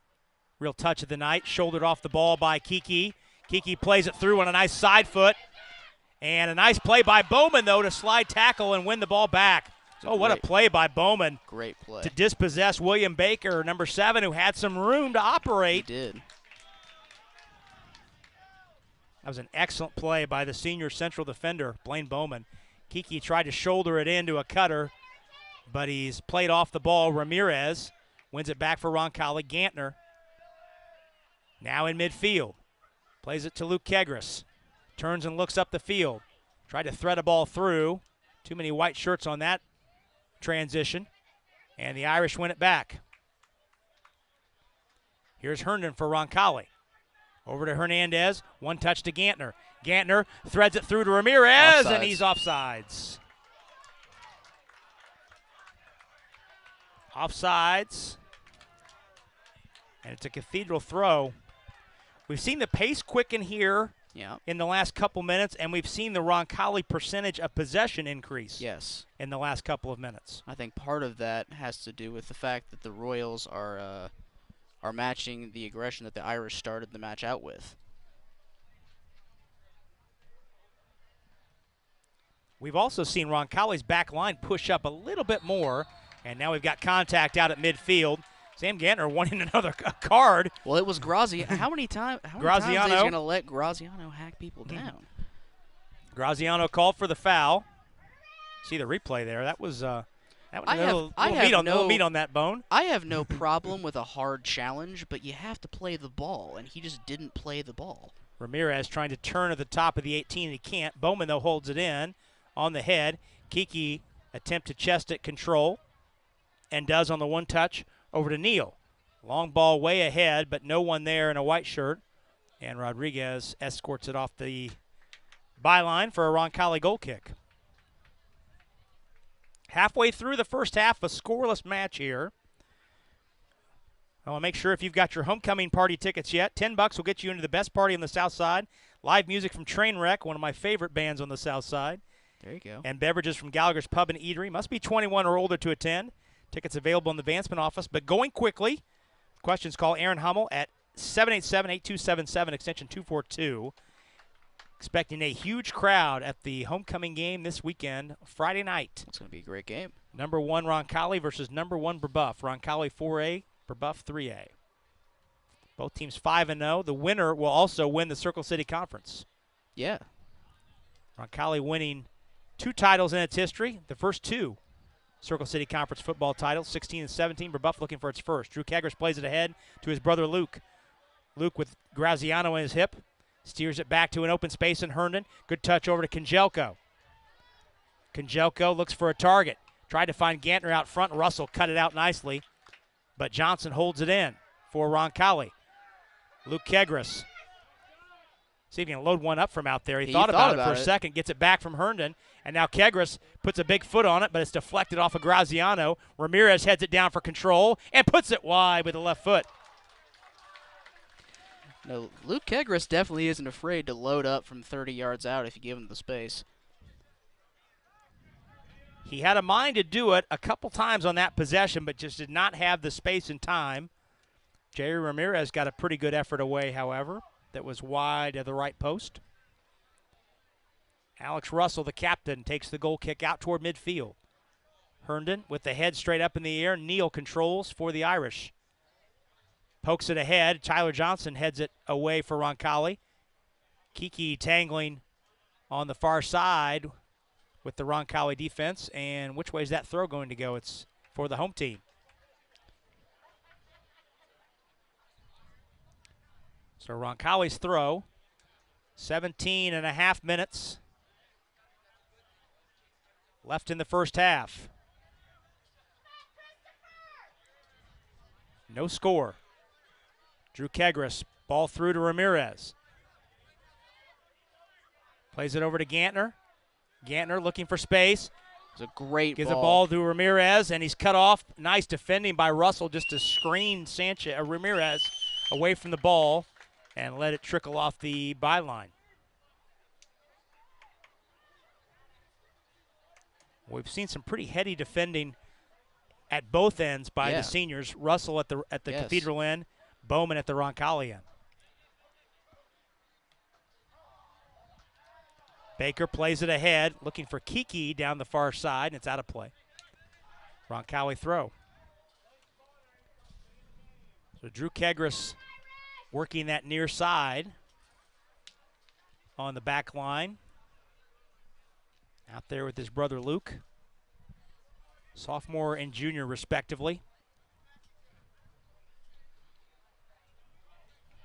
real touch of the night. Shouldered off the ball by Kiki. Kiki plays it through on a nice side foot. And a nice play by Bowman, though, to slide tackle and win the ball back. Oh, what a play by Bowman. Great play. To dispossess William Baker, number 7, who had some room to operate. He did. That was an excellent play by the senior central defender, Blaine Bowman. Kiki tried to shoulder it into a cutter, but he's played off the ball. Ramirez wins it back for Roncalli. Gantner now in midfield. Plays it to Luke Kegris. Turns and looks up the field. Tried to thread a ball through. Too many white shirts on that transition. And the Irish win it back. Here's Herndon for Roncalli. Over to Hernandez. One touch to Gantner. Gantner threads it through to Ramirez, and he's offsides. Offsides. And it's a Cathedral throw. We've seen the pace quicken here in the last couple minutes, and we've seen the Roncalli percentage of possession increase in the last couple of minutes. I think part of that has to do with the fact that the Royals are matching the aggression that the Irish started the match out with. We've also seen Roncalli's back line push up a little bit more, and now we've got contact out at midfield. Sam Gantner wanting another card. Well, it was Graziano. How many times is he going to let Graziano hack people down? Graziano called for the foul. See the replay there. That was a little meat on that bone. I have no problem with a hard challenge, but you have to play the ball, and he just didn't play the ball. Ramirez trying to turn at the top of the 18, and he can't. Bowman, though, holds it in on the head. Kiki attempt to chest it, control, and does on the one touch. Over to Neal. Long ball way ahead, but no one there in a white shirt. And Rodriguez escorts it off the byline for a Roncalli goal kick. Halfway through the first half, a scoreless match here. I want to make sure if you've got your homecoming party tickets yet, $10 will get you into the best party on the South Side. Live music from Trainwreck, one of my favorite bands on the South Side. There you go. And beverages from Gallagher's Pub and Eatery. Must be 21 or older to attend. Tickets available in the Advancement office. But going quickly, questions, call Aaron Hummel at 787-8277, extension 242. Expecting a huge crowd at the homecoming game this weekend, Friday night. It's going to be a great game. Number 1 Roncalli versus number 1 Brebeuf. Roncalli 4A, Brebeuf 3A. Both teams 5-0. The winner will also win the Circle City Conference. Yeah. Roncalli winning 2 titles in its history. The first 2 Circle City Conference football titles, 16 and 17. Brebeuf looking for its first. Drew Kegris plays it ahead to his brother Luke. Luke with Graziano in his hip. Steers it back to an open space in Herndon. Good touch over to Konjelko. Konjelko looks for a target. Tried to find Gantner out front. Russell cut it out nicely, but Johnson holds it in for Roncalli. Luke Kegris. See if he can load one up from out there. He thought about it for a second, gets it back from Herndon, and now Kegris puts a big foot on it, but it's deflected off of Graziano. Ramirez heads it down for control and puts it wide with the left foot. No, Luke Kegris definitely isn't afraid to load up from 30 yards out if you give him the space. He had a mind to do it a couple times on that possession, but just did not have the space and time. Jerry Ramirez got a pretty good effort away, however, that was wide of the right post. Alex Russell, the captain, takes the goal kick out toward midfield. Herndon with the head straight up in the air. Neal controls for the Irish. Pokes it ahead. Tyler Johnson heads it away for Roncalli. Kiki tangling on the far side with the Roncalli defense. And which way is that throw going to go? It's for the home team. So Roncalli's throw, 17 and a half minutes left in the first half. No score. Drew Kegris, ball through to Ramirez. Plays it over to Gantner. Gantner looking for space. It's a great Gives ball. a ball to Ramirez, and he's cut off. Nice defending by Russell just to screen Ramirez away from the ball and let it trickle off the byline. We've seen some pretty heady defending at both ends by the seniors. Russell at the Cathedral end, Bowman at the Roncalli end. Baker plays it ahead, looking for Kiki down the far side, and it's out of play. Roncalli throw. So Drew Kegris working that near side on the back line. Out there with his brother Luke. Sophomore and junior respectively.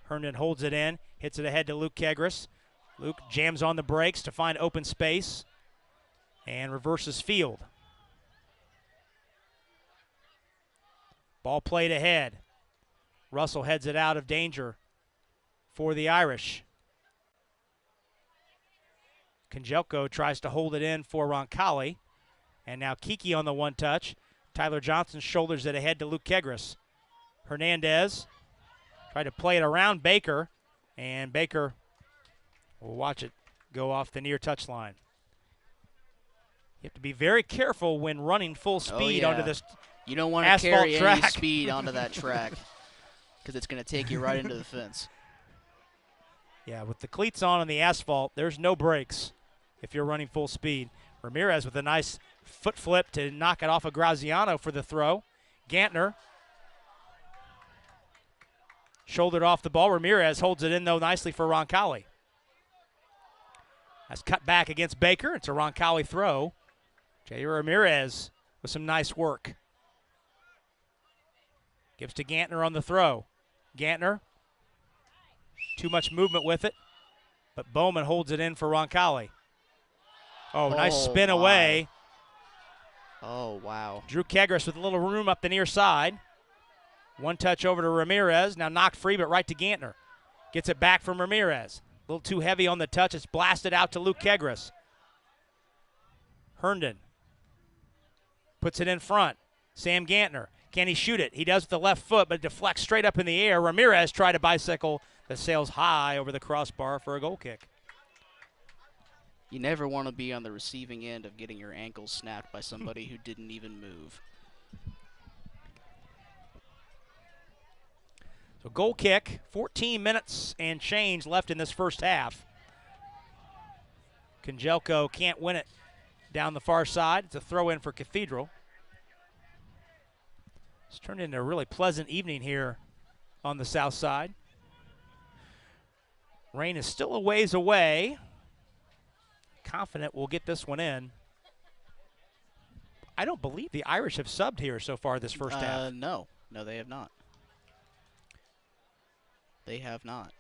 Herndon holds it in, hits it ahead to Luke Kegris. Luke jams on the brakes to find open space and reverses field. Ball played ahead. Russell heads it out of danger for the Irish. Konjelko tries to hold it in for Roncalli. And now Kiki on the one touch. Tyler Johnson shoulders it ahead to Luke Kegris. Hernandez tried to play it around Baker, and Baker will watch it go off the near touchline. You have to be very careful when running full speed onto this You don't want to carry any speed onto that track because it's going to take you right into the fence. Yeah, with the cleats on the asphalt, there's no brakes if you're running full speed. Ramirez with a nice foot flip to knock it off of Graziano for the throw. Gantner shouldered off the ball. Ramirez holds it in, though, nicely for Roncalli. That's cut back against Baker. It's a Roncalli throw. Jay Ramirez with some nice work. Gives to Gantner on the throw. Gantner, too much movement with it, but Bowman holds it in for Roncalli. Oh, nice spin away. Oh, wow. Drew Kegris with a little room up the near side. One touch over to Ramirez. Now knocked free, but right to Gantner. Gets it back from Ramirez. A little too heavy on the touch. It's blasted out to Luke Kegris. Herndon puts it in front. Sam Gantner. Can he shoot it? He does with the left foot, but it deflects straight up in the air. Ramirez tried a bicycle that sails high over the crossbar for a goal kick. You never want to be on the receiving end of getting your ankles snapped by somebody who didn't even move. So goal kick, 14 minutes and change left in this first half. Konjelko can't win it down the far side. It's a throw in for Cathedral. It's turned into a really pleasant evening here on the south side. Rain is still a ways away. Confident we'll get this one in. I don't believe the Irish have subbed here so far this first half. No, they have not. They have not.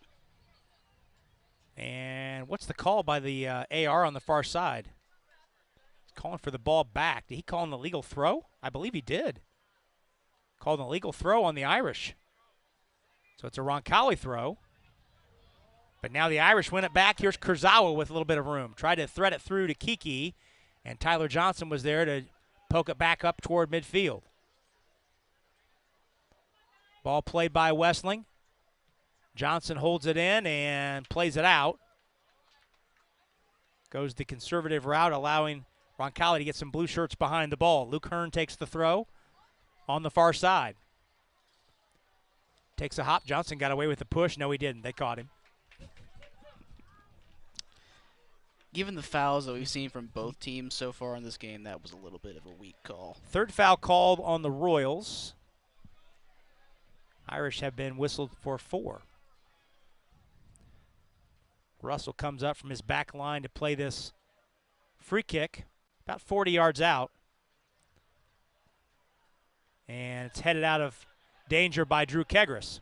And what's the call by the AR on the far side? He's calling for the ball back. Did he call an illegal throw? I believe he did. Called an illegal throw on the Irish. So it's a Roncalli throw. But now the Irish win it back. Here's Kurzawa with a little bit of room. Tried to thread it through to Kiki, and Tyler Johnson was there to poke it back up toward midfield. Ball played by Wessling. Johnson holds it in and plays it out. Goes the conservative route, allowing Roncalli to get some blue shirts behind the ball. Luke Hearn takes the throw on the far side. Takes a hop. Johnson got away with the push. No, he didn't. They caught him. Given the fouls that we've seen from both teams so far in this game, that was a little bit of a weak call. Third foul called on the Royals. Irish have been whistled for 4. Russell comes up from his back line to play this free kick, about 40 yards out. And it's headed out of danger by Drew Kegris.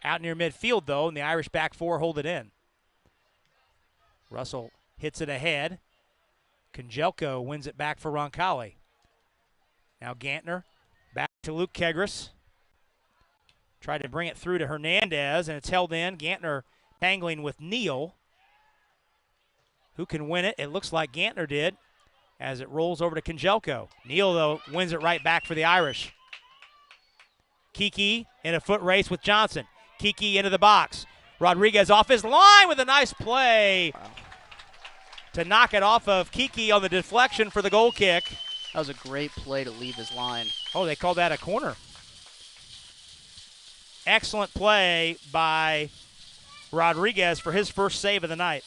Out near midfield, though, and the Irish back 4 hold it in. Russell hits it ahead. Konjelko wins it back for Roncalli. Now Gantner back to Luke Kegris. Tried to bring it through to Hernandez, and it's held in. Gantner tangling with Neal. Who can win it? It looks like Gantner did as it rolls over to Konjelko. Neal, though, wins it right back for the Irish. Kiki in a foot race with Johnson. Kiki into the box. Rodriguez off his line with a nice play. Wow. To knock it off of Kiki on the deflection for the goal kick. That was a great play to leave his line. Oh, they called that a corner. Excellent play by Rodriguez for his first save of the night.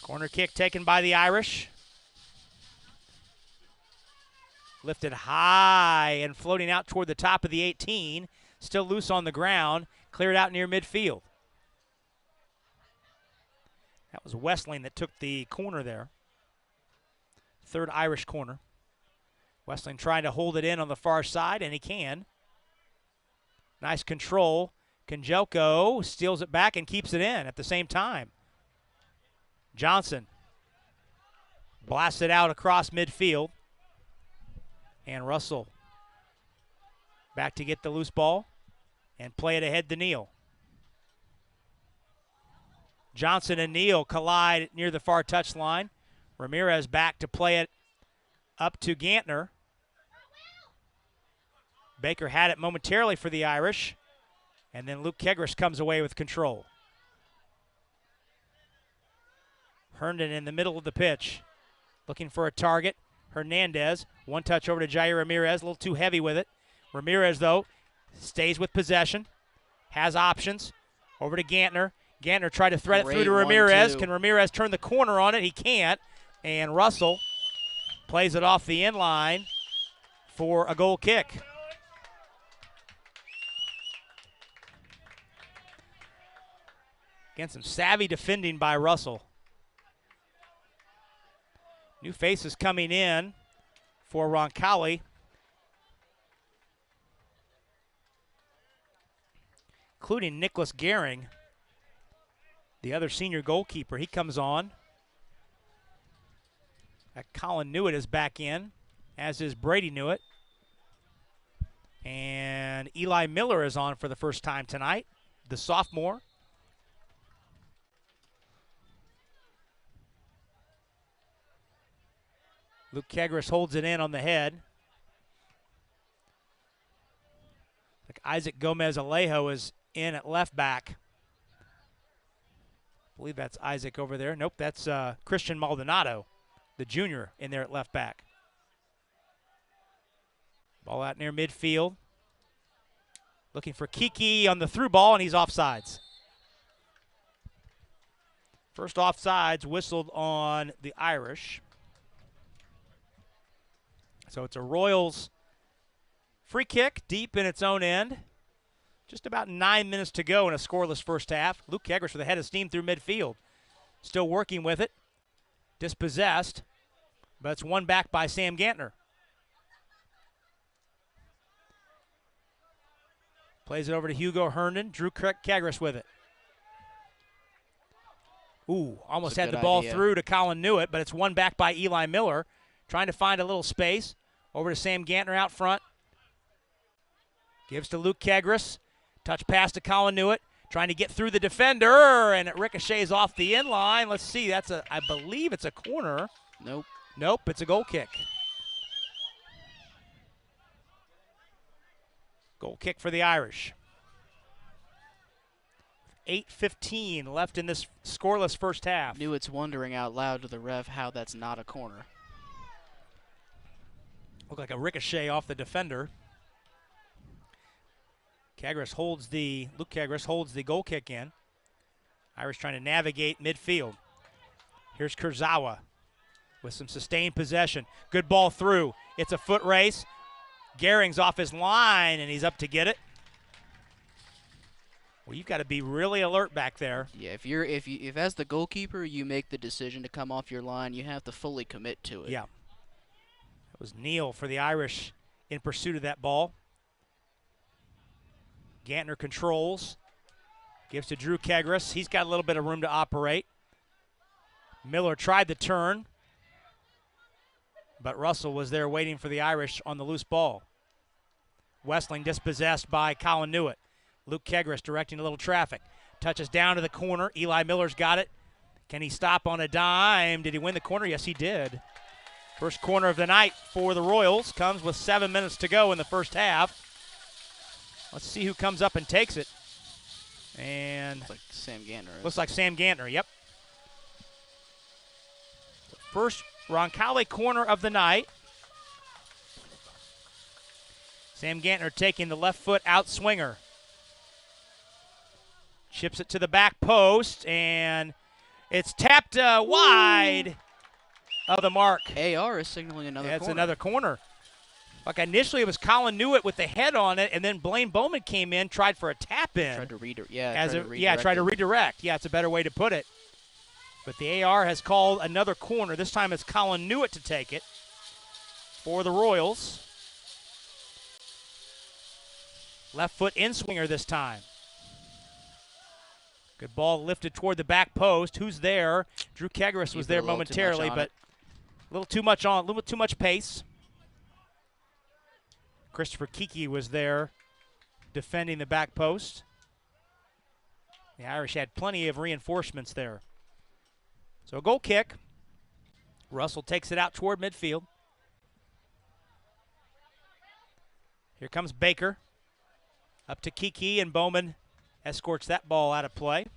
Corner kick taken by the Irish. Lifted high and floating out toward the top of the 18. Still loose on the ground. Cleared out near midfield. That was Wessling that took the corner there. Third Irish corner. Wessling trying to hold it in on the far side, and he can. Nice control. Konjelko steals it back and keeps it in at the same time. Johnson blasts it out across midfield. And Russell back to get the loose ball and play it ahead to Neal. Johnson and Neal collide near the far touchline. Ramirez back to play it up to Gantner. Baker had it momentarily for the Irish. And then Luke Kegris comes away with control. Herndon in the middle of the pitch, looking for a target. Hernandez, one touch over to Jair Ramirez, a little too heavy with it. Ramirez, though, stays with possession, has options. Over to Gantner. Gantner tried to thread it through to Ramirez. Can Ramirez turn the corner on it? He can't. And Russell plays it off the end line for a goal kick. Again, some savvy defending by Russell. New faces coming in for Roncalli. Including Nicholas Gehring, the other senior goalkeeper. He comes on. Colin Newitt is back in, as is Brady Newitt. And Eli Miller is on for the first time tonight, the sophomore. Luke Kegris holds it in on the head. Like Isaac Gomez-Alejo is in at left back. I believe that's Isaac over there. Nope, that's Christian Maldonado, the junior, in there at left back. Ball out near midfield. Looking for Kiki on the through ball, and he's offsides. First offsides whistled on the Irish. So it's a Royals free kick deep in its own end. Just about 9 minutes to go in a scoreless first half. Luke Kegris with a head of steam through midfield. Still working with it. Dispossessed. But it's won back by Sam Gantner. Plays it over to Hugo Herndon. Drew Kegris with it. Ooh, almost had the ball through to Colin Newitt, but it's won back by Eli Miller. Trying to find a little space. Over to Sam Gantner out front. Gives to Luke Kegris. Touch pass to Colin Newitt. Trying to get through the defender, and it ricochets off the inline. Let's see, I believe it's a corner. Nope. Nope, it's a goal kick. Goal kick for the Irish. 8:15 left in this scoreless first half. Newitt's wondering out loud to the ref how that's not a corner. Looked like a ricochet off the defender. Luke Kegris holds the goal kick in. Irish trying to navigate midfield. Here's Kurzawa with some sustained possession. Good ball through. It's a foot race. Gehring's off his line, and he's up to get it. Well, you've got to be really alert back there. Yeah, if as the goalkeeper you make the decision to come off your line, you have to fully commit to it. Yeah. It was Neal for the Irish in pursuit of that ball. Gantner controls. Gives to Drew Kegris. He's got a little bit of room to operate. Miller tried the turn, but Russell was there waiting for the Irish on the loose ball. Westling dispossessed by Colin Newitt. Luke Kegris directing a little traffic. Touches down to the corner. Eli Miller's got it. Can he stop on a dime? Did he win the corner? Yes, he did. First corner of the night for the Royals. Comes with 7 minutes to go in the first half. Let's see who comes up and takes it. And looks like Sam Gantner. Looks like Sam Gantner, yep. First Roncalli corner of the night. Sam Gantner taking the left foot out swinger. Chips it to the back post, and it's tapped wide of the mark. AR is signaling another corner. That's another corner. Like initially it was Colin Newitt with the head on it, and then Blaine Bowman came in, tried for a tap in. Tried to redirect. Tried to redirect. Yeah, it's a better way to put it. But the AR has called another corner. This time it's Colin Newitt to take it for the Royals. Left foot in swinger this time. Good ball lifted toward the back post. Who's there? Drew Kegris was there momentarily, but a little too much pace. Christopher Kiki was there defending the back post. The Irish had plenty of reinforcements there. So a goal kick. Russell takes it out toward midfield. Here comes Baker. Up to Kiki, and Bowman escorts that ball out of play.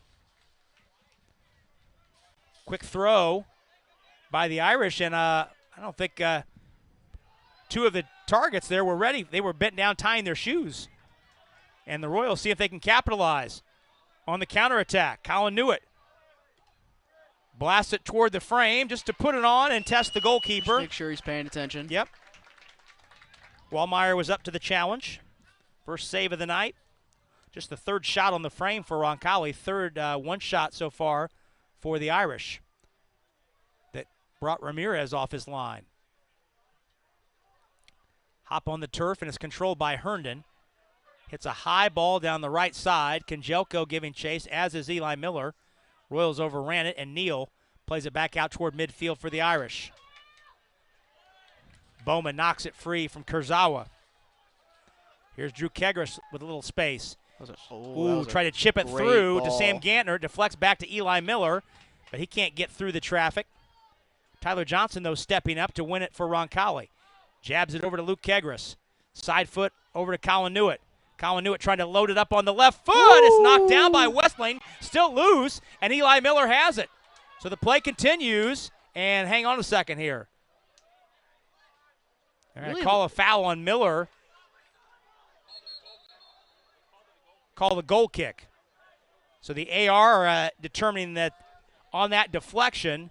Quick throw by the Irish, and I don't think two of the targets there were ready. They were bent down tying their shoes. And the Royals see if they can capitalize on the counterattack. Colin Newitt blasts it toward the frame just to put it on and test the goalkeeper. Just make sure he's paying attention. Yep. Wallmeyer was up to the challenge. First save of the night. Just the third shot on the frame for Roncalli. Third one shot so far for the Irish that brought Ramirez off his line. Hop on the turf, and it's controlled by Herndon. Hits a high ball down the right side. Konjelko giving chase, as is Eli Miller. Royals overran it, and Neal plays it back out toward midfield for the Irish. Bowman knocks it free from Kurzawa. Here's Drew Kegris with a little space. Try to chip it through to Sam Gantner. Deflects back to Eli Miller, but he can't get through the traffic. Tyler Johnson, though, stepping up to win it for Roncalli. Jabs it over to Luke Kegris. Side foot over to Colin Newitt. Colin Newitt trying to load it up on the left foot. Ooh. It's knocked down by Westling. Still loose, and Eli Miller has it. So the play continues, and hang on a second here. They're going to call a foul on Miller. Call the goal kick. So the AR determining that on that deflection,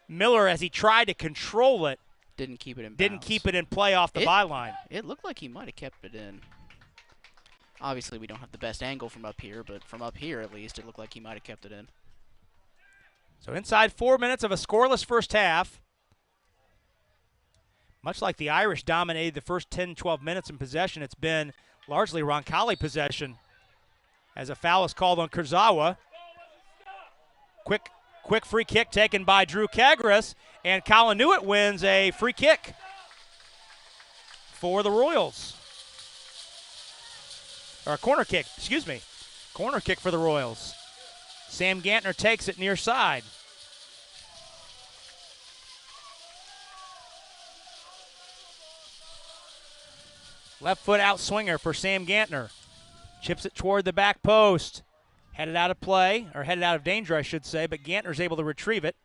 Miller, as he tried to control it, didn't keep it in play off the byline. It looked like he might have kept it in. Obviously, we don't have the best angle from up here, but from up here at least, it looked like he might have kept it in. So inside 4 minutes of a scoreless first half, much like the Irish dominated the first 10, 12 minutes in possession, it's been largely Roncalli possession as a foul is called on Kurzawa. Quick free kick taken by Drew Kegris, and Colin Newitt wins a free kick for the Royals. Or a corner kick, excuse me. Corner kick for the Royals. Sam Gantner takes it near side. Left foot out swinger for Sam Gantner. Chips it toward the back post. Headed out of play, or headed out of danger, I should say, but Gantner's able to retrieve it.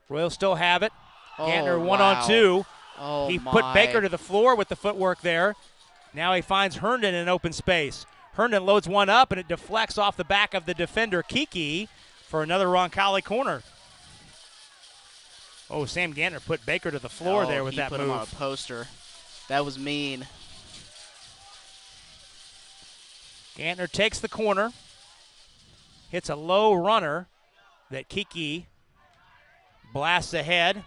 Royals still have it. Gantner wow. 1-on-2. Oh, he my. put Baker to the floor with the footwork there. Now he finds Herndon in open space. Herndon loads one up, and it deflects off the back of the defender, Kiki, for another Roncalli corner. Oh, Sam Gantner put Baker to the floor there with that move. move. He put him on a poster. That was mean. Gantner takes the corner. Hits a low runner that Kiki blasts ahead.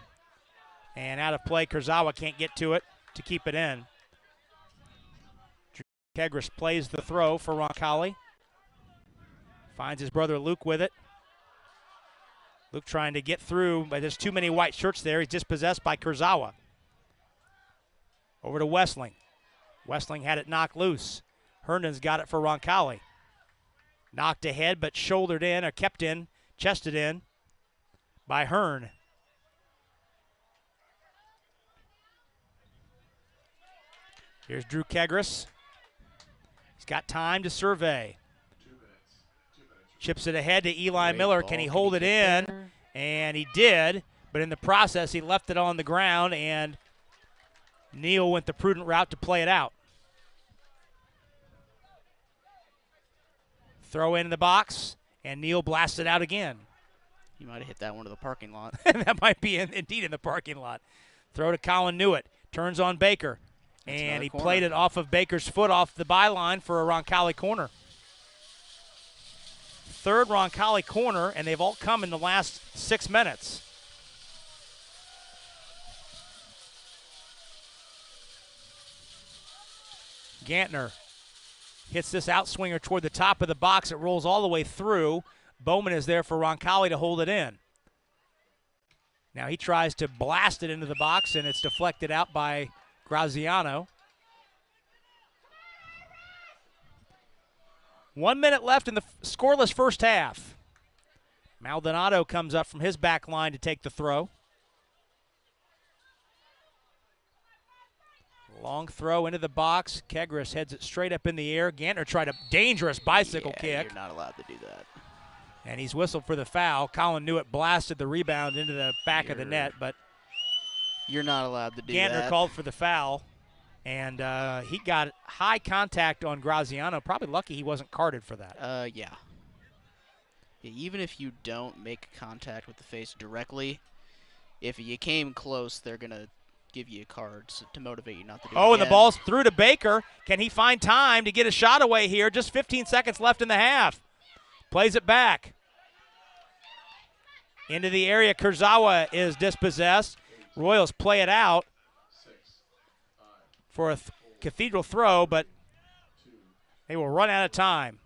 And out of play, Kurzawa can't get to it to keep it in. Kegris plays the throw for Roncalli. Finds his brother Luke with it. Luke trying to get through, but there's too many white shirts there. He's dispossessed by Kurzawa. Over to Westling. Westling had it knocked loose. Herndon's got it for Roncalli. Knocked ahead, but shouldered in, or kept in, chested in by Hearn. Here's Drew Kegris. He's got time to survey. Chips it ahead to Eli Miller. Can he hold it in? And he did, but in the process, he left it on the ground, and Neal went the prudent route to play it out. Throw in the box, and Neal blasts it out again. He might have hit that one to the parking lot. That might be indeed in the parking lot. Throw to Colin Newitt. Turns on Baker. That's and he corner. played it off of Baker's foot off the byline for a Roncalli corner. Third Roncalli corner, and they've all come in the last 6 minutes. Gantner hits this outswinger toward the top of the box. It rolls all the way through. Bowman is there for Roncalli to hold it in. Now he tries to blast it into the box, and it's deflected out by Graziano. 1 minute left in the scoreless first half. Maldonado comes up from his back line to take the throw. Long throw into the box. Kegris heads it straight up in the air. Gantner tried a dangerous bicycle kick. You're not allowed to do that. And he's whistled for the foul. Colin Newitt blasted the rebound into the back of the net, but you're not allowed to do Gantner that. called for the foul, and he got high contact on Graziano. Probably lucky he wasn't carded for that. Yeah. Even if you don't make contact with the face directly, if you came close, they're going to give you a card to motivate you not to do it and the again. ball's through to Baker. Can he find time to get a shot away here? Just 15 seconds left in the half. Plays it back. Into the area, Kurzawa is dispossessed. Royals play it out for a Cathedral throw, but they will run out of time.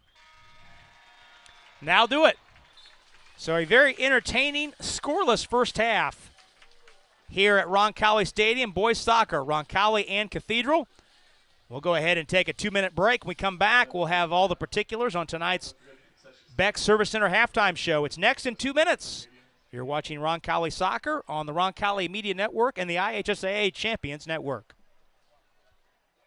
Now do it. So a very entertaining, scoreless first half here at Roncalli Stadium. Boys soccer, Roncalli and Cathedral. We'll go ahead and take a 2-minute break. When we come back, we'll have all the particulars on tonight's Beck Service Center halftime show. It's next in 2 minutes. You're watching Roncalli Soccer on the Roncalli Media Network and the IHSAA Champions Network.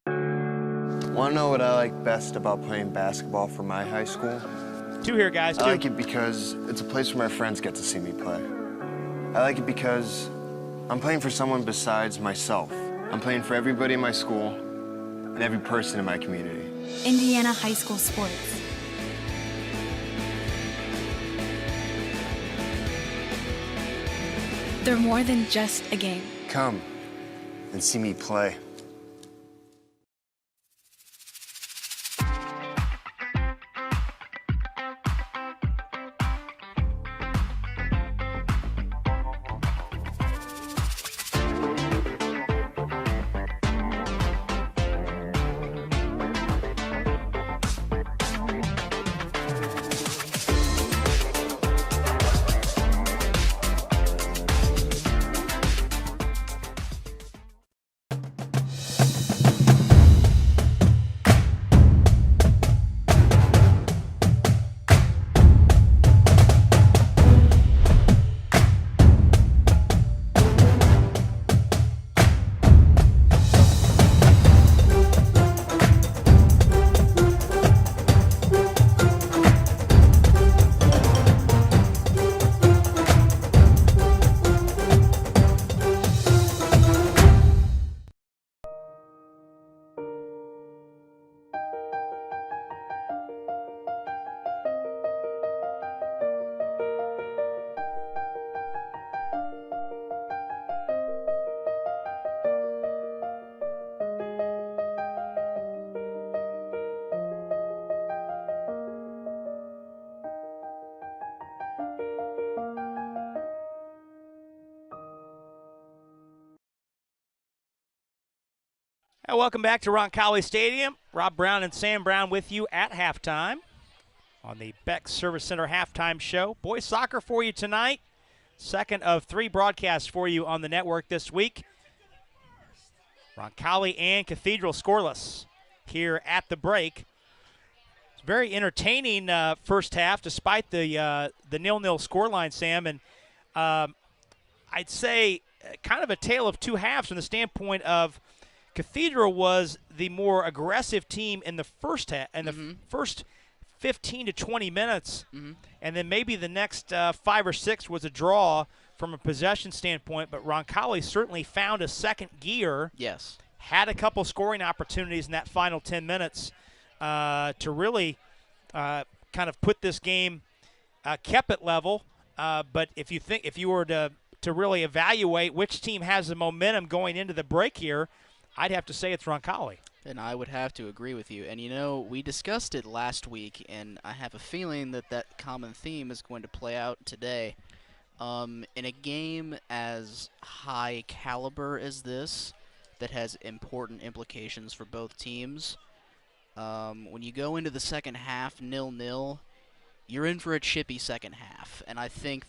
Want to know what I like best about playing basketball for my high school? Two here, guys. I like it because it's a place where my friends get to see me play. I like it because I'm playing for someone besides myself. I'm playing for everybody in my school and every person in my community. Indiana high school sports. They're more than just a game. Come and see me play. And welcome back to Roncalli Stadium. Rob Brown and Sam Brown with you at halftime on the Beck Service Center halftime show. Boys soccer for you tonight. Second of 3 broadcasts for you on the network this week. Roncalli and Cathedral scoreless here at the break. It's very entertaining first half despite the 0-0 scoreline, Sam. And I'd say kind of a tale of two halves from the standpoint of Cathedral was the more aggressive team in the first half, in the first 15 to 20 minutes, and then maybe the next 5 or 6 was a draw from a possession standpoint, but Roncalli certainly found a second gear. Yes. Had a couple scoring opportunities in that final 10 minutes to really kind of put this game, kept it level. But if you were to really evaluate which team has the momentum going into the break here, I'd have to say it's Roncalli. And I would have to agree with you. And, you know, we discussed it last week, and I have a feeling that that common theme is going to play out today. In a game as high caliber as this, that has important implications for both teams, when you go into the second half 0-0, you're in for a chippy second half. And I think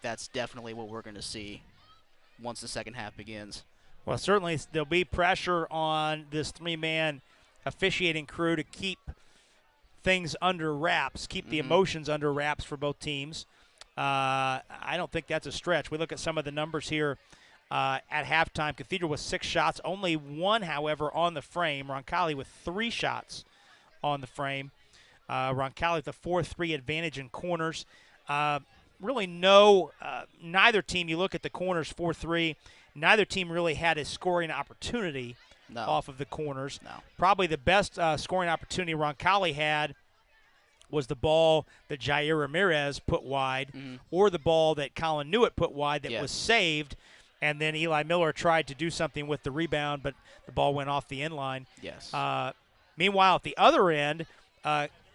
that's definitely what we're going to see once the second half begins. Well, certainly there'll be pressure on this 3-man officiating crew to keep things under wraps, keep the emotions under wraps for both teams. I don't think that's a stretch. We look at some of the numbers here at halftime. Cathedral with 6 shots, only 1, however, on the frame. Roncalli with 3 shots on the frame. Roncalli with a 4-3 advantage in corners. Really neither team, you look at the corners 4-3, neither team really had a scoring opportunity off of the corners. No. Probably the best scoring opportunity Roncalli had was the ball that Jair Ramirez put wide, or the ball that Colin Newitt put wide that was saved, and then Eli Miller tried to do something with the rebound, but the ball went off the end line. Yes. Meanwhile, at the other end,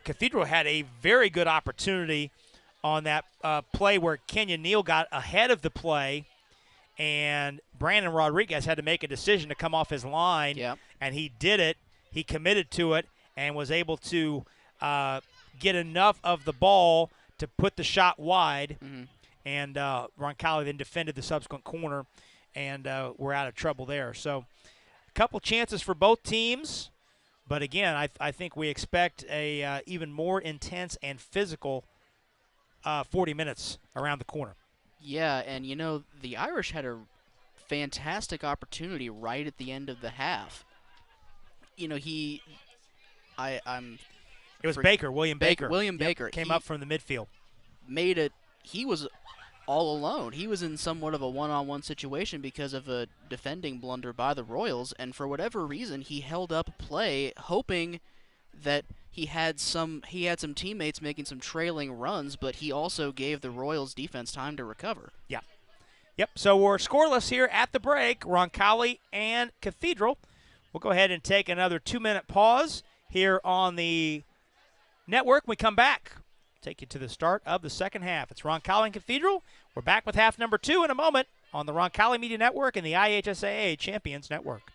Cathedral had a very good opportunity on that play where Kenyon Neal got ahead of the play, and Brandon Rodriguez had to make a decision to come off his line, and he did it. He committed to it and was able to get enough of the ball to put the shot wide, and Roncalli then defended the subsequent corner, and we're out of trouble there. So a couple chances for both teams, but again, I think we expect a even more intense and physical 40 minutes around the corner. Yeah, and you know, the Irish had a fantastic opportunity right at the end of the half. You know, it was William Baker. William Baker came up from the midfield. He was all alone. He was in somewhat of a one-on-one situation because of a defending blunder by the Royals, and for whatever reason, he held up play, hoping that he had some teammates making some trailing runs, but he also gave the Royals defense time to recover. Yeah. Yep, so we're scoreless here at the break, Roncalli and Cathedral. We'll go ahead and take another 2-minute pause here on the network. When we come back, take you to the start of the second half. It's Roncalli and Cathedral. We're back with half number 2 in a moment on the Roncalli Media Network and the IHSAA Champions Network.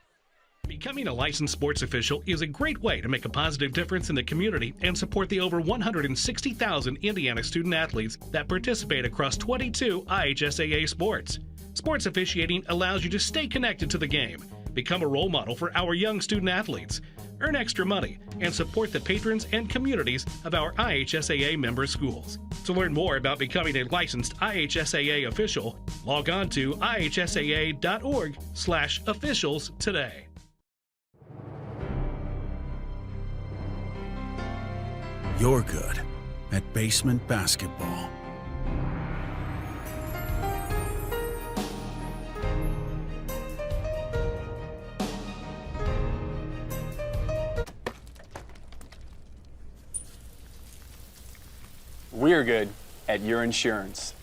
Becoming a licensed sports official is a great way to make a positive difference in the community and support the over 160,000 Indiana student athletes that participate across 22 IHSAA sports. Sports officiating allows you to stay connected to the game, become a role model for our young student athletes, earn extra money, and support the patrons and communities of our IHSAA member schools. To learn more about becoming a licensed IHSAA official, log on to ihsaa.org/officials today. You're good at basement basketball. We're good at your insurance.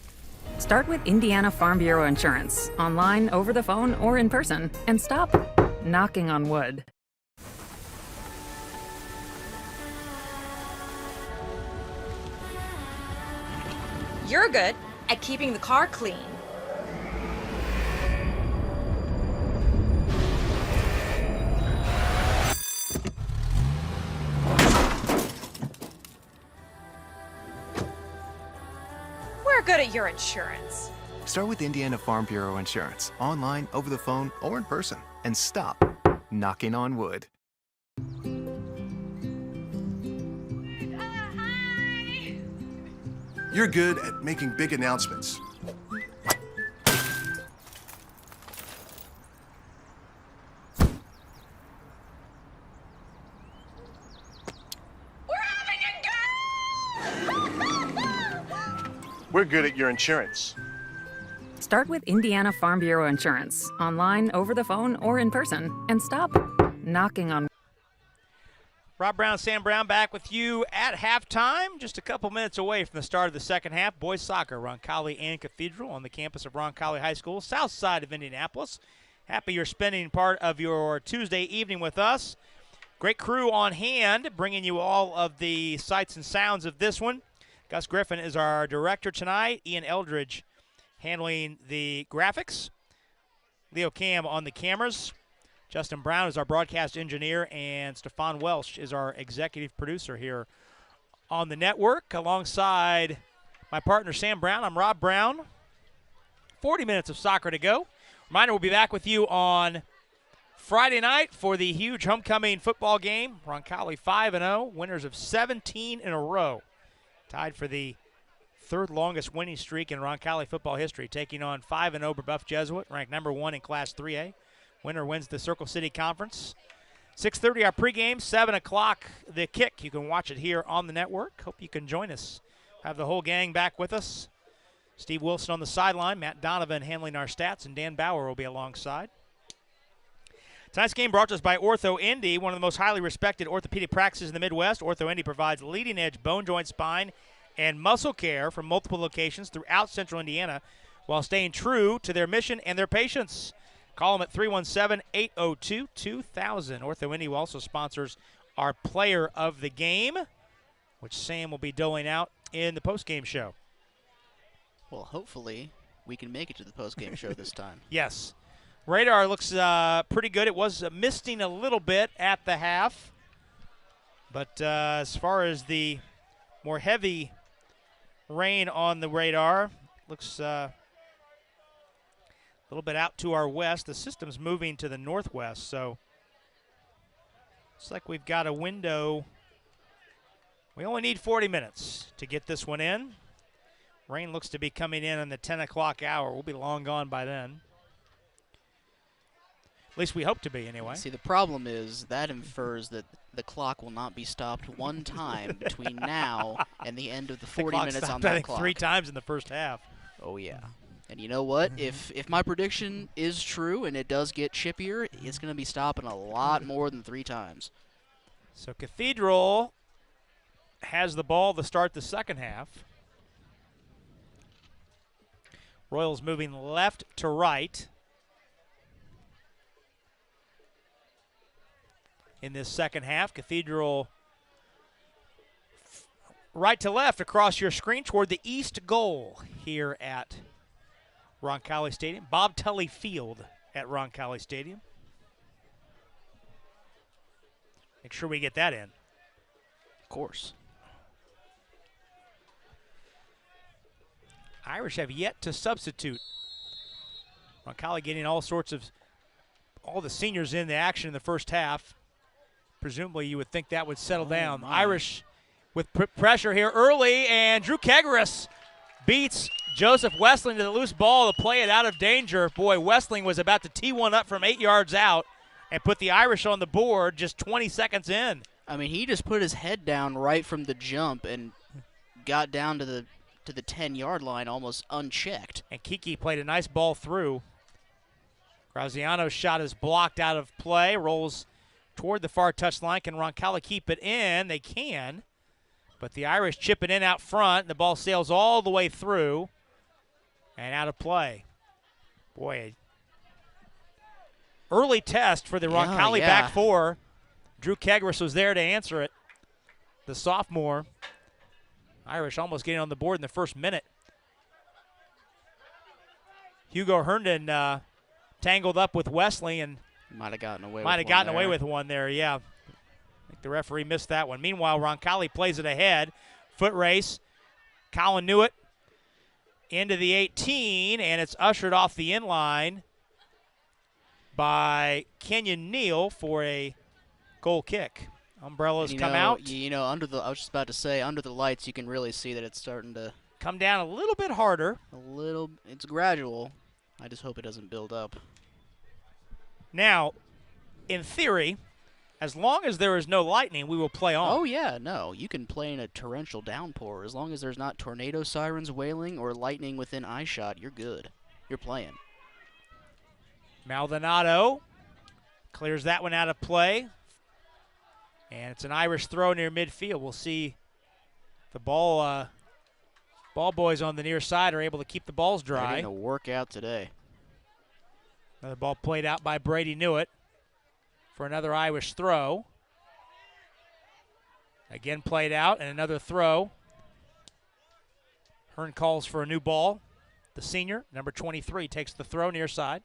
Start with Indiana Farm Bureau Insurance, online, over the phone, or in person, and stop knocking on wood. You're good at keeping the car clean. good at your insurance. Start with Indiana Farm Bureau Insurance, online, over the phone, or in person, and stop knocking on wood. You're good at making big announcements. We're good at your insurance. Start with Indiana Farm Bureau Insurance, online, over the phone, or in person, and stop knocking on. Rob Brown, Sam Brown back with you at halftime, just a couple minutes away from the start of the second half. Boys soccer, Roncalli and Cathedral on the campus of Roncalli High School, south side of Indianapolis. Happy you're spending part of your Tuesday evening with us. Great crew on hand, bringing you all of the sights and sounds of this one. Gus Griffin is our director tonight. Ian Eldridge handling the graphics. Leo Cam on the cameras. Justin Brown is our broadcast engineer, and Stefan Welsh is our executive producer here on the network. Alongside my partner, Sam Brown, I'm Rob Brown. 40 minutes of soccer to go. Reminder, we'll be back with you on Friday night for the huge homecoming football game. Roncalli 5-0, winners of 17 in a row. Tied for the third longest winning streak in Roncalli football history, taking on 5-0 Brebeuf Jesuit, ranked number 1 in Class 3A. Winner wins the Circle City Conference. 6:30 our pregame, 7 o'clock the kick. You can watch it here on the network. Hope you can join us. Have the whole gang back with us. Steve Wilson on the sideline, Matt Donovan handling our stats, and Dan Bauer will be alongside. Tonight's game brought to us by Ortho Indy, one of the most highly respected orthopedic practices in the Midwest. Ortho Indy provides leading-edge bone, joint, spine, and muscle care from multiple locations throughout central Indiana while staying true to their mission and their patients. Call them at 317-802-2000. Ortho Indy also sponsors our player of the game, which Sam will be doling out in the postgame show. Well, hopefully we can make it to the postgame show this time. Yes. Radar looks pretty good. It was misting a little bit at the half. But as far as the more heavy rain on the radar, looks a little bit out to our west. The system's moving to the northwest, so looks like we've got a window. We only need 40 minutes to get this one in. Rain looks to be coming in on the 10 o'clock hour. We'll be long gone by then. At least we hope to be, anyway. See, the problem is that infers that the clock will not be stopped one time between now and the end of the 40 minutes stopped, on that I think, clock. 3 times in the first half. Oh, yeah. And you know what? If my prediction is true and it does get chippier, it's going to be stopping a lot more than 3 times. So Cathedral has the ball to start the second half. Royals moving left to right in this second half. Cathedral right to left across your screen toward the east goal here at Roncalli Stadium. Bob Tully Field at Roncalli Stadium. Make sure we get that in. Of course. Irish have yet to substitute. Roncalli getting all the seniors in the action in the first half. Presumably you would think that would settle down. Irish with pressure here early, and Drew Kegaris beats Joseph Westling to the loose ball to play it out of danger. Boy, Westling was about to tee one up from 8 yards out and put the Irish on the board just 20 seconds in. I mean, he just put his head down right from the jump and got down to the 10-yard line almost unchecked. And Kiki played a nice ball through. Graziano's shot is blocked out of play, rolls toward the far touchline. Can Roncalli keep it in? They can. But the Irish chip it in out front. The ball sails all the way through and out of play. Boy, early test for the Roncalli back four. Drew Kegaris was there to answer it. The sophomore. Irish almost getting on the board in the first minute. Hugo Herndon tangled up with Wesley and might have gotten away with one there, yeah. I think the referee missed that one. Meanwhile, Roncalli plays it ahead. Foot race. Colin Newitt into the 18, and it's ushered off the inline by Kenyon Neal for a goal kick. Umbrellas come out. You know, I was just about to say, under the lights, you can really see that it's starting to come down a little bit harder. It's gradual. I just hope it doesn't build up. Now, in theory, as long as there is no lightning, we will play on. Oh, yeah, no. You can play in a torrential downpour. As long as there's not tornado sirens wailing or lightning within eyeshot, you're good. You're playing. Maldonado clears that one out of play. And it's an Irish throw near midfield. We'll see the ball boys on the near side are able to keep the balls dry. They're getting a workout today. Another ball played out by Brady Newitt for another Irish throw. Again played out, and another throw. Hearn calls for a new ball. The senior, number 23, takes the throw near side.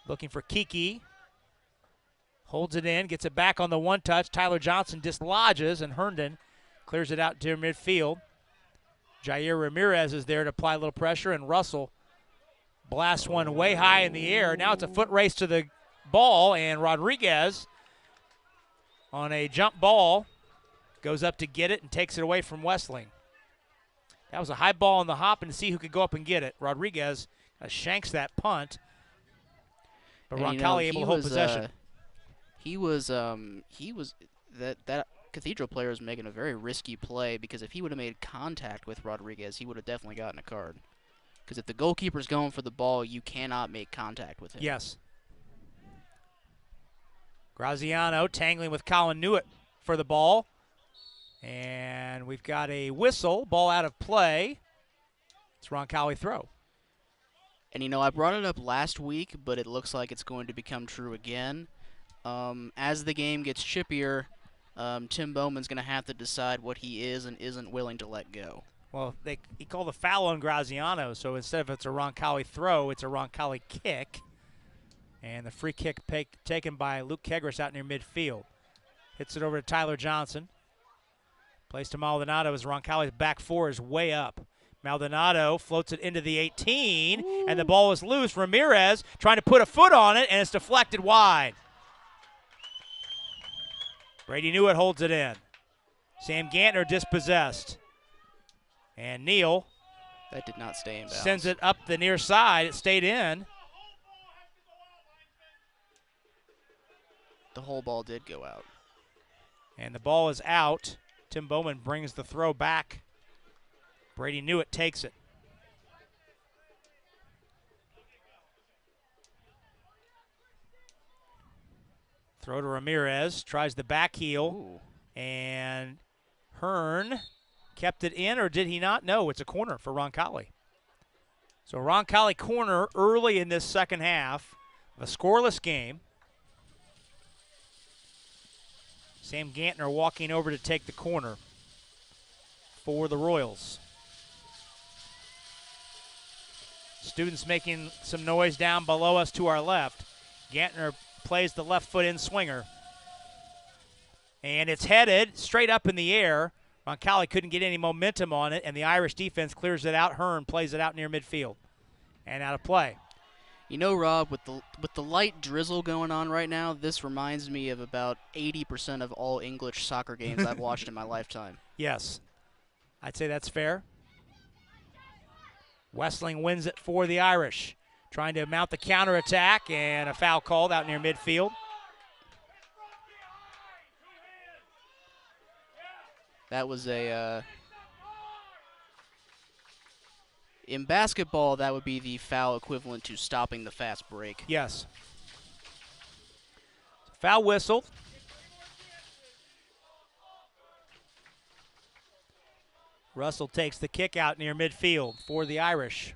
Looking for Kiki. Holds it in, gets it back on the one touch. Tyler Johnson dislodges, and Herndon clears it out to midfield. Jair Ramirez is there to apply a little pressure, and Russell blasts one way high in the air. Now it's a foot race to the ball, and Rodriguez on a jump ball goes up to get it and takes it away from Westling. That was a high ball on the hop, and to see who could go up and get it. Rodriguez shanks that punt, but Roncalli able to hold possession. That Cathedral player is making a very risky play, because if he would have made contact with Rodriguez, he would have definitely gotten a card. Because if the goalkeeper's going for the ball, you cannot make contact with him. Yes. Graziano tangling with Colin Newitt for the ball. And we've got a whistle, ball out of play. It's Roncalli throw. And, you know, I brought it up last week, but it looks like it's going to become true again. As the game gets chippier, Tim Bowman's going to have to decide what he is and isn't willing to let go. Well, he called a foul on Graziano, so instead of it's a Roncalli throw, it's a Roncalli kick. And the free kick taken by Luke Kegris out near midfield. Hits it over to Tyler Johnson. Plays to Maldonado as Roncalli's back four is way up. Maldonado floats it into the 18, and the ball is loose. Ramirez trying to put a foot on it, and it's deflected wide. Brady Newitt holds it in. Sam Gantner dispossessed. And Neal that did not stay in bounds. Sends it up the near side. It stayed in. The whole ball did go out. And the ball is out. Tim Bowman brings the throw back. Brady Newitt takes it. Throw to Ramirez, tries the back heel. Ooh. And Hearn kept it in, or did he not? No, it's a corner for Roncalli. So Roncalli corner early in this second half of a scoreless game. Sam Gantner walking over to take the corner for the Royals. Students making some noise down below us to our left. Gantner plays the left foot in swinger. And it's headed straight up in the air. Roncalli couldn't get any momentum on it, and the Irish defense clears it out. Hearn plays it out near midfield and out of play. You know, Rob, with the light drizzle going on right now, this reminds me of about 80% of all English soccer games I've watched in my lifetime. Yes, I'd say that's fair. Westling wins it for the Irish. Trying to mount the counterattack, and a foul called out near midfield. That was a in basketball, that would be the foul equivalent to stopping the fast break. Yes. Foul whistled. Russell takes the kick out near midfield for the Irish.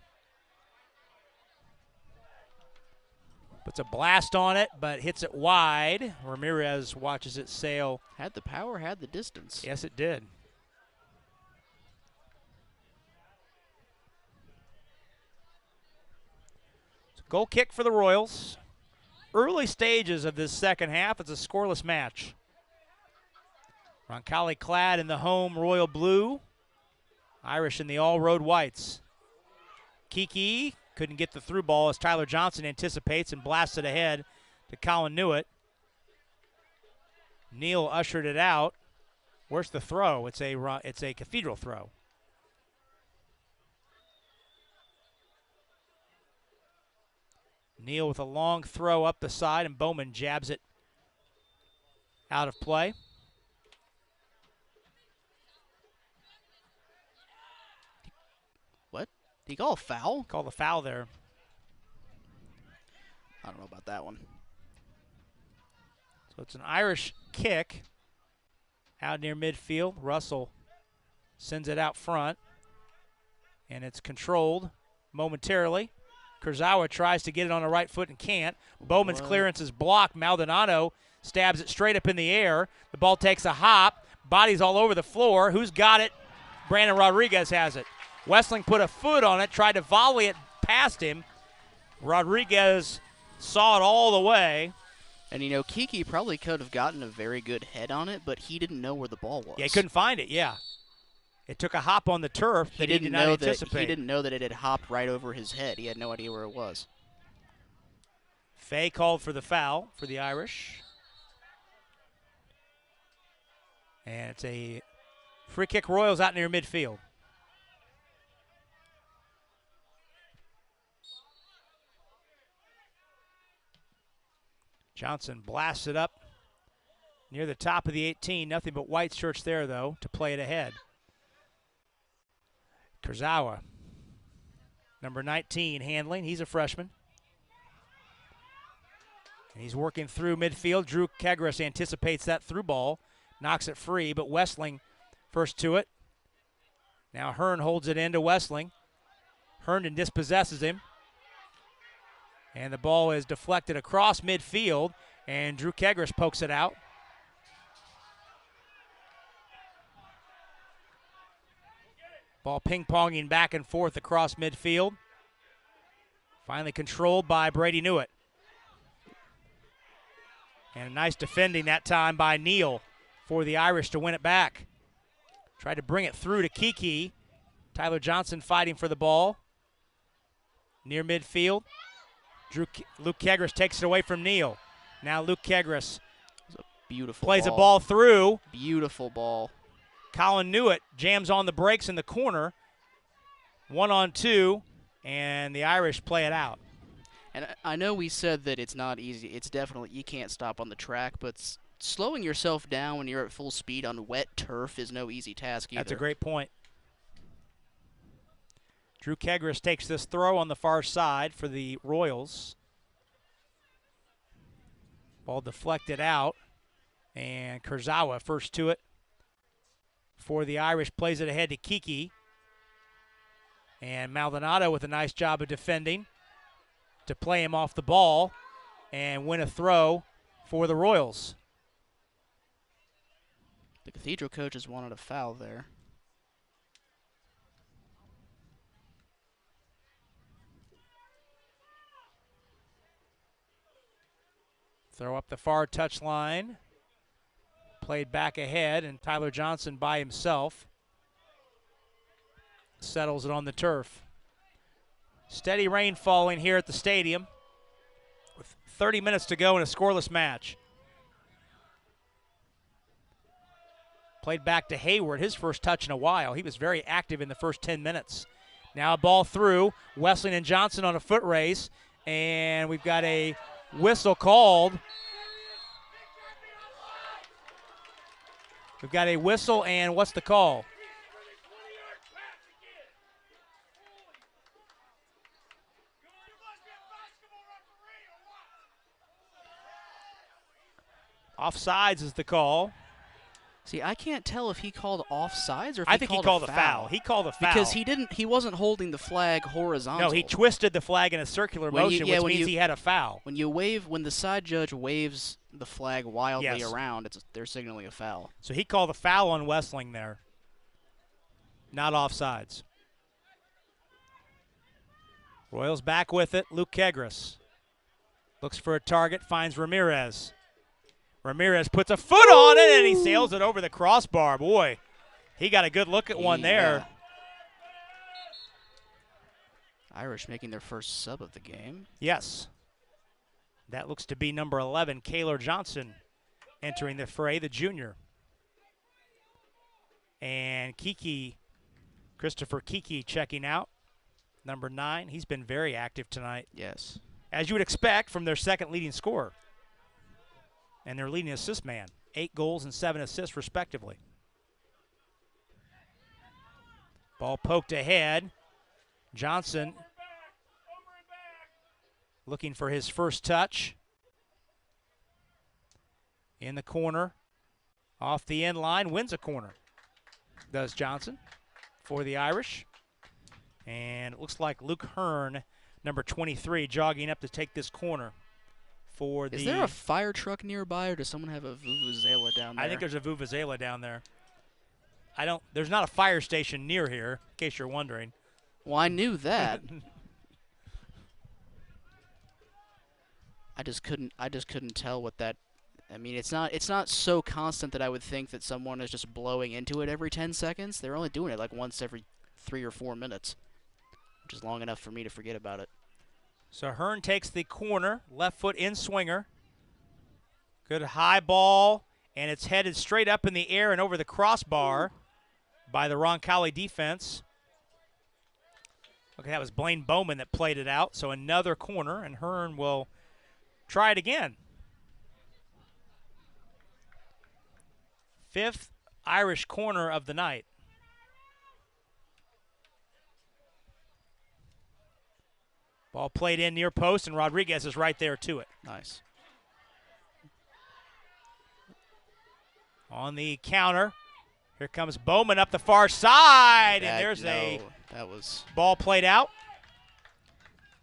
Puts a blast on it, but hits it wide. Ramirez watches it sail. Had the power, had the distance. Yes, it did. Goal kick for the Royals. Early stages of this second half, it's a scoreless match. Roncalli clad in the home royal blue. Irish in the all-road whites. Kiki couldn't get the through ball as Tyler Johnson anticipates and blasts it ahead to Colin Newitt. Neal ushered it out. Where's the throw? It's a Cathedral throw. Neal with a long throw up the side, and Bowman jabs it out of play. What? Did he call a foul? Called a foul there. I don't know about that one. So it's an Irish kick out near midfield. Russell sends it out front, and it's controlled momentarily. Kurzawa tries to get it on the right foot and can't. Bowman's clearance is blocked. Maldonado stabs it straight up in the air. The ball takes a hop. Body's all over the floor. Who's got it? Brandon Rodriguez has it. Westling put a foot on it, tried to volley it past him. Rodriguez saw it all the way. And, you know, Kiki probably could have gotten a very good head on it, but he didn't know where the ball was. Yeah, he couldn't find it, yeah. It took a hop on the turf that he did not anticipate. He didn't know that it had hopped right over his head. He had no idea where it was. Fay called for the foul for the Irish. And it's a free kick. Royals out near midfield. Johnson blasts it up near the top of the 18. Nothing but white shirts there, though, to play it ahead. Kurzawa, number 19, handling. He's a freshman. And he's working through midfield. Drew Kegris anticipates that through ball, knocks it free, but Westling first to it. Now Hearn holds it into Westling. Herndon dispossesses him. And the ball is deflected across midfield, and Drew Kegris pokes it out. Ball ping-ponging back and forth across midfield. Finally controlled by Brady Newitt. And a nice defending that time by Neal for the Irish to win it back. Tried to bring it through to Kiki. Tyler Johnson fighting for the ball. Near midfield. Luke Kegris takes it away from Neal. Now Luke Kegris plays a ball through. Beautiful ball. Colin Newitt jams on the brakes in the corner. 1-on-2, and the Irish play it out. And I know we said that it's not easy. It's definitely, you can't stop on the track, but slowing yourself down when you're at full speed on wet turf is no easy task either. That's a great point. Drew Kegris takes this throw on the far side for the Royals. Ball deflected out, and Kurzawa first to it for the Irish, plays it ahead to Kiki. And Maldonado with a nice job of defending to play him off the ball and win a throw for the Royals. The Cathedral coaches wanted a foul there. Throw up the far touchline. Played back ahead, and Tyler Johnson by himself settles it on the turf. Steady rain falling here at the stadium with 30 minutes to go in a scoreless match. Played back to Hayward, his first touch in a while. He was very active in the first 10 minutes. Now a ball through. Westling and Johnson on a foot race, and we've got a whistle called. We've got a whistle, and what's the call? Offsides is the call. See, I can't tell if he called offsides or if I think he called a foul. He called a foul. Because he wasn't holding the flag horizontal. No, he twisted the flag in a circular motion, which means he had a foul. When the side judge waves the flag wildly around, they're signaling a foul. So he called a foul on Westling there. Not offsides. Royals back with it. Luke Kegris looks for a target, finds Ramirez. Ramirez puts a foot on it, and he sails it over the crossbar. Boy, he got a good look at one there. Irish making their first sub of the game. Yes. That looks to be number 11, Kaylor Johnson, entering the fray, the junior. And Christopher Kiki checking out, number 9. He's been very active tonight. Yes. As you would expect from their second leading scorer. And their leading assist man. 8 goals and 7 assists, respectively. Ball poked ahead. Johnson looking for his first touch. In the corner. Off the end line. Wins a corner. Does Johnson for the Irish. And it looks like Luke Hearn, number 23, jogging up to take this corner. Is there a fire truck nearby, or does someone have a vuvuzela down there? I think there's a vuvuzela down there. There's not a fire station near here, in case you're wondering. Well, I knew that. I just couldn't tell what that. I mean, it's not so constant that I would think that someone is just blowing into it every 10 seconds. They're only doing it like once every 3 or 4 minutes, which is long enough for me to forget about it. So Hearn takes the corner, left foot in swinger. Good high ball, and it's headed straight up in the air and over the crossbar by the Roncalli defense. Okay, that was Blaine Bowman that played it out. So another corner, and Hearn will try it again. 5th Irish corner of the night. Ball played in near post, and Rodriguez is right there to it. Nice. On the counter, here comes Bowman up the far side, and there's that was ball played out.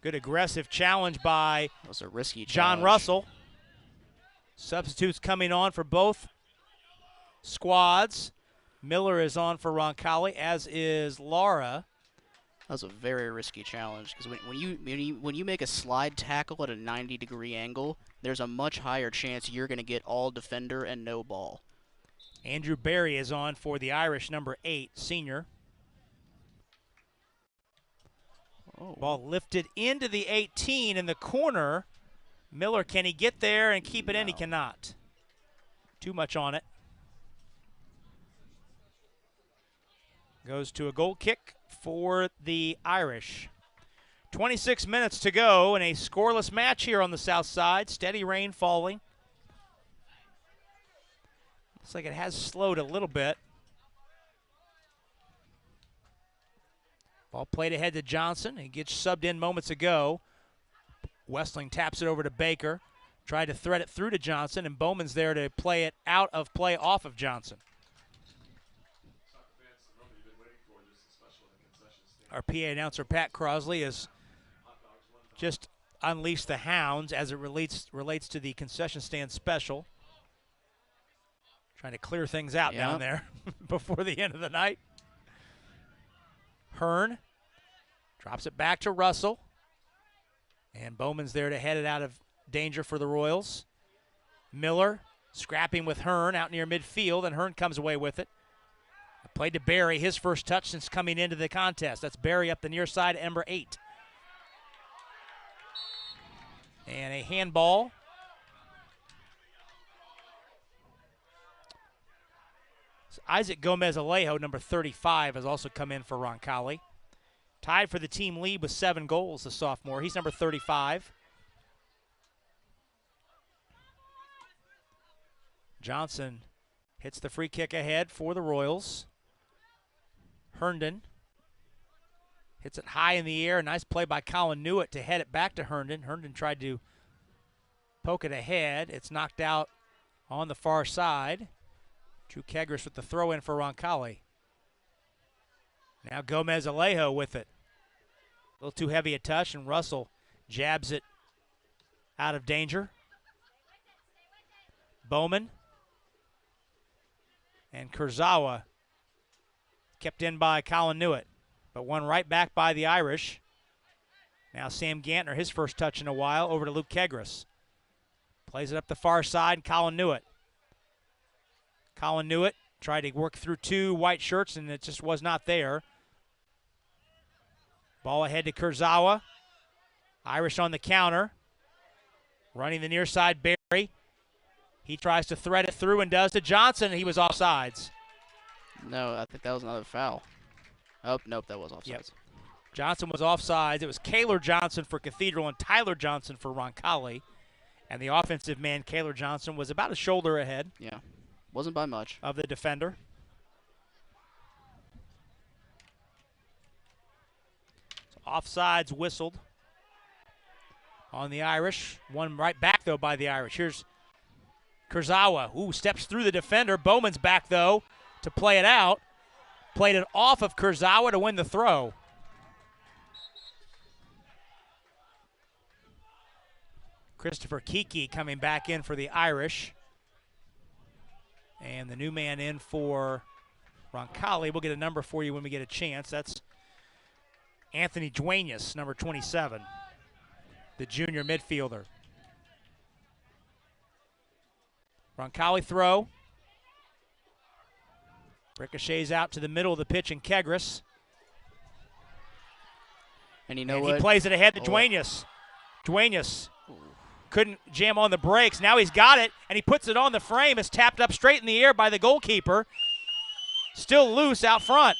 Good aggressive challenge by that was a risky John challenge. Russell. Substitutes coming on for both squads. Miller is on for Roncalli, as is Lara. That was a very risky challenge because when you make a slide tackle at a 90-degree angle, there's a much higher chance you're going to get all defender and no ball. Andrew Barry is on for the Irish, number 8, senior. Oh. Ball lifted into the 18 in the corner. Miller, can he get there and keep it in? He cannot. Too much on it. Goes to a goal kick for the Irish. 26 minutes to go in a scoreless match here on the south side. Steady rain falling. Looks like it has slowed a little bit. Ball played ahead to Johnson. He gets subbed in moments ago. Westling taps it over to Baker. Tried to thread it through to Johnson, and Bowman's there to play it out of play off of Johnson. Our PA announcer, Pat Crosley, has just unleashed the hounds as it relates to the concession stand special. Trying to clear things out down there before the end of the night. Hearn drops it back to Russell. And Bowman's there to head it out of danger for the Royals. Miller scrapping with Hearn out near midfield, and Hearn comes away with it. Played to Barry, his first touch since coming into the contest. That's Barry up the near side, number 8. And a handball. So Isaac Gomez-Alejo, number 35, has also come in for Roncalli. Tied for the team lead with 7 goals, the sophomore. He's number 35. Johnson hits the free kick ahead for the Royals. Herndon hits it high in the air. Nice play by Colin Newitt to head it back to Herndon. Herndon tried to poke it ahead. It's knocked out on the far side. Drew Kegris with the throw in for Roncalli. Now Gomez-Alejo with it. A little too heavy a touch, and Russell jabs it out of danger. Bowman and Kurzawa kept in by Colin Newitt, but one right back by the Irish. Now Sam Gantner, his first touch in a while, over to Luke Kegris. Plays it up the far side, Colin Newitt. Colin Newitt tried to work through 2 white shirts, and it just was not there. Ball ahead to Kurzawa. Irish on the counter. Running the near side, Barry. He tries to thread it through and does to Johnson. He was offsides. No, I think that was another foul. Oh, nope, that was offsides. Yep. Johnson was offsides. It was Kaylor Johnson for Cathedral and Tyler Johnson for Roncalli. And the offensive man, Kaylor Johnson, was about a shoulder ahead. Yeah, wasn't by much. Of the defender. So offsides whistled on the Irish. One right back, though, by the Irish. Here's Kurzawa, who steps through the defender. Bowman's back, though, to play it out. Played it off of Kurzawa to win the throw. Christopher Kiki coming back in for the Irish. And the new man in for Roncalli. We'll get a number for you when we get a chance. That's Anthony Duenas, number 27, the junior midfielder. Roncalli throw. Ricochets out to the middle of the pitch in Kegris. And you know what? He plays it ahead to Duenas. Duenas couldn't jam on the brakes. Now he's got it, and he puts it on the frame. It's tapped up straight in the air by the goalkeeper. Still loose out front.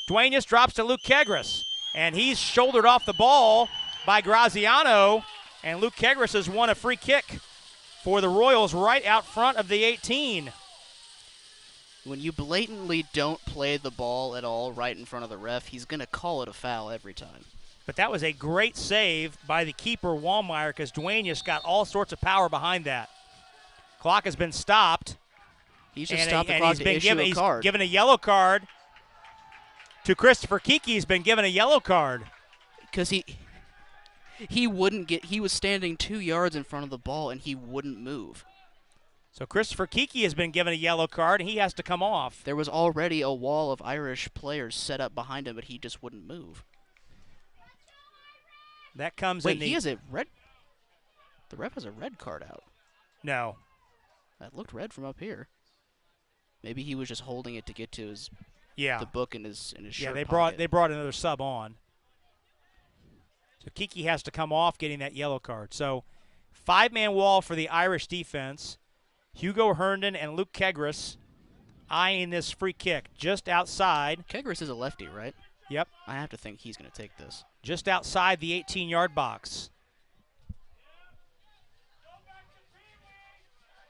Duenas drops to Luke Kegris, and he's shouldered off the ball by Graziano, and Luke Kegris has won a free kick for the Royals right out front of the 18. When you blatantly don't play the ball at all right in front of the ref, he's going to call it a foul every time. But that was a great save by the keeper, Wallmeyer, because Duenas got all sorts of power behind that. Clock has been stopped. He's just stopped the clock to issue a card. He's given a yellow card to Christopher Kiki. He's been given a yellow card. Because he wouldn't get, he was standing 2 yards in front of the ball, and he wouldn't move. So Christopher Kiki has been given a yellow card, and he has to come off. There was already a wall of Irish players set up behind him, but he just wouldn't move. That comes Wait, in the... he has a red... The ref has a red card out. No. That looked red from up here. Maybe he was just holding it to get to his... Yeah. The book in his shirt they brought another sub on. So Kiki has to come off getting that yellow card. So 5-man wall for the Irish defense. Hugo Herndon and Luke Kegris eyeing this free kick just outside. Kegris is a lefty, right? Yep. I have to think he's going to take this. Just outside the 18-yard box.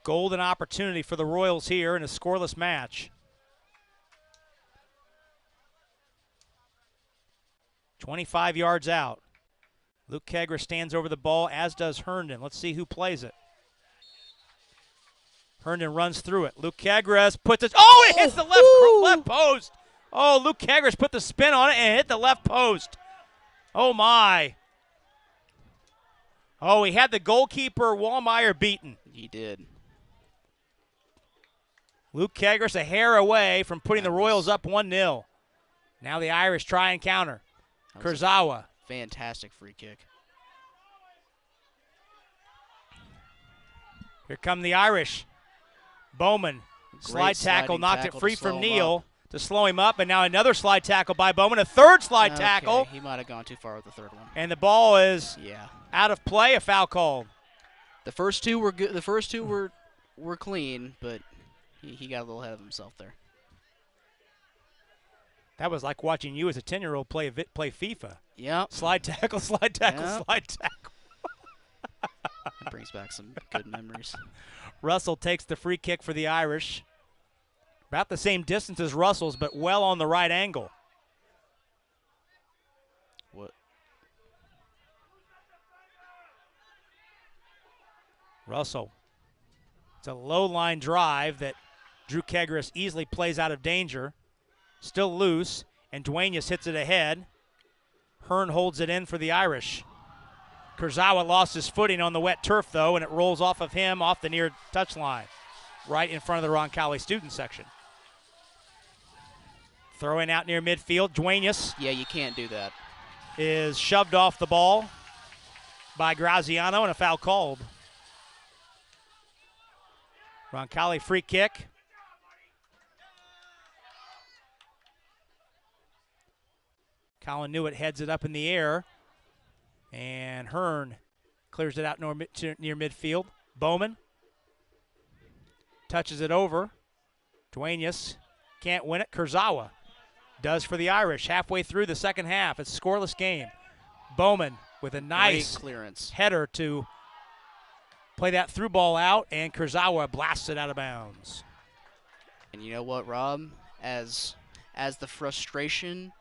Golden opportunity for the Royals here in a scoreless match. 25 yards out. Luke Kegris stands over the ball, as does Herndon. Let's see who plays it. Herndon runs through it. Luke Kegris puts it. Oh, it hits the left post. Oh, Luke Kegris put the spin on it and hit the left post. Oh, my. Oh, he had the goalkeeper, Wallmeyer, beaten. He did. Luke Kegris a hair away from putting the Royals up 1-0. Now the Irish try and counter. Kurzawa. Fantastic free kick. Here come the Irish. Bowman, slide tackle, knocked it free from Neal to slow him up, and now another slide tackle by Bowman, a third slide tackle. He might have gone too far with the third one. And the ball is out of play, a foul called. The first two were good. The first two were clean, but he got a little ahead of himself there. That was like watching you as a 10-year-old play FIFA. Yep. Slide tackle, slide tackle, slide tackle. That brings back some good memories. Russell takes the free kick for the Irish. About the same distance as Russell's, but well on the right angle. What? Russell. It's a low-line drive that Drew Kegris easily plays out of danger. Still loose, and Duenas hits it ahead. Hearn holds it in for the Irish. Kurzawa lost his footing on the wet turf, though, and it rolls off of him off the near touchline, right in front of the Roncalli student section. Throwing out near midfield, Duenas. Yeah, you can't do that. Is shoved off the ball by Graziano, and a foul called. Roncalli free kick. Colin Newitt heads it up in the air, and Hearn clears it out near midfield. Bowman touches it over. Duenas can't win it. Kurzawa does for the Irish halfway through the second half. It's a scoreless game. Bowman with a nice clearance header to play that through ball out, and Kurzawa blasts it out of bounds. And you know what, Rob? As the frustration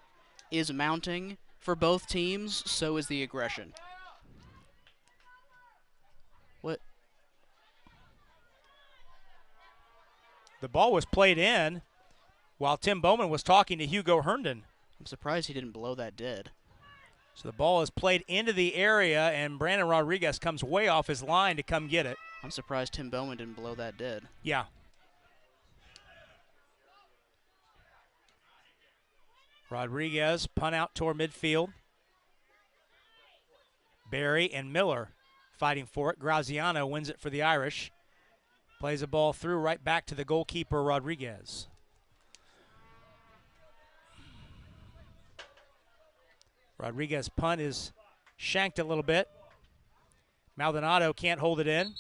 is mounting for both teams, so is the aggression. What? The ball was played in while Tim Bowman was talking to Hugo Herndon. I'm surprised he didn't blow that dead. So the ball is played into the area, and Brandon Rodriguez comes way off his line to come get it. I'm surprised Tim Bowman didn't blow that dead. Yeah. Rodriguez punt out toward midfield. Barry and Miller fighting for it. Graziano wins it for the Irish. Plays the ball through right back to the goalkeeper, Rodriguez. Rodriguez punt is shanked a little bit. Maldonado can't hold it in.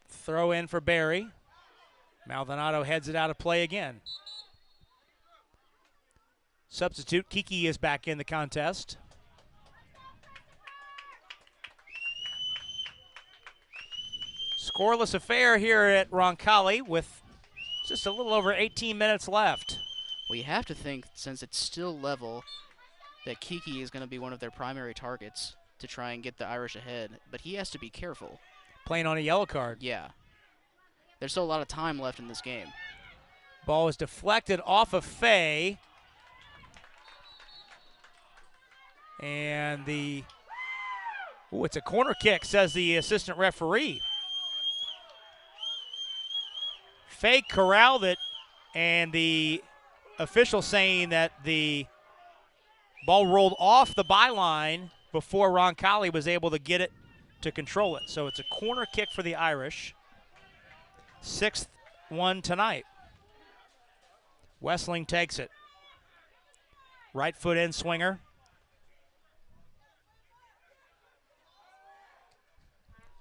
Throw in for Barry. Maldonado heads it out of play again. Substitute Kiki is back in the contest. Scoreless affair here at Roncalli with just a little over 18 minutes left. Well, you have to think, since it's still level, that Kiki is going to be one of their primary targets to try and get the Irish ahead. But he has to be careful. Playing on a yellow card. Yeah. There's still a lot of time left in this game. Ball is deflected off of Fay. And it's a corner kick, says the assistant referee. Fay corralled it, and the official saying that the ball rolled off the byline before Roncalli was able to get it to control it. So it's a corner kick for the Irish. 6th one tonight. Wessling takes it. Right foot in swinger.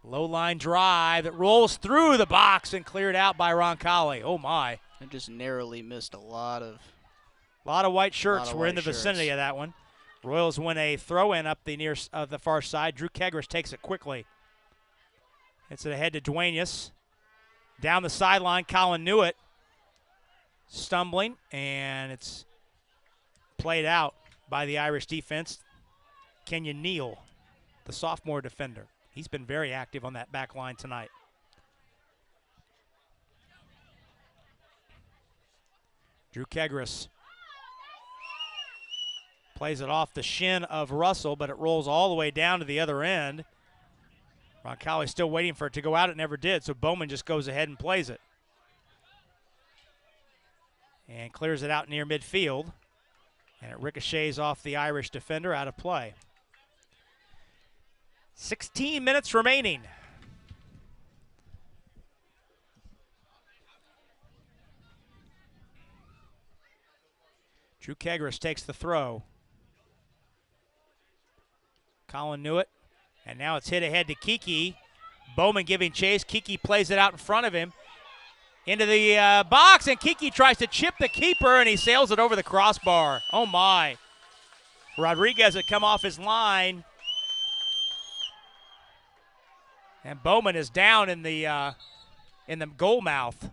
Low line drive that rolls through the box and cleared out by Roncalli. Oh my. And just narrowly missed a lot of white shirts were in the vicinity of that one. Royals win a throw-in up the far side. Drew Kegris takes it quickly. Hits it ahead to Duenas. Down the sideline, Colin Newitt stumbling, and it's played out by the Irish defense. Kenyon Neal, the sophomore defender. He's been very active on that back line tonight. Drew Kegris plays it off the shin of Russell, but it rolls all the way down to the other end. Roncalli still waiting for it to go out. It never did, so Bowman just goes ahead and plays it. And clears it out near midfield. And it ricochets off the Irish defender out of play. 16 minutes remaining. Drew Kegris takes the throw. Colin Newitt. And now it's hit ahead to Kiki. Bowman giving chase. Kiki plays it out in front of him. Into the box, and Kiki tries to chip the keeper, and he sails it over the crossbar. Oh, my. Rodriguez had come off his line. And Bowman is down in the goal mouth.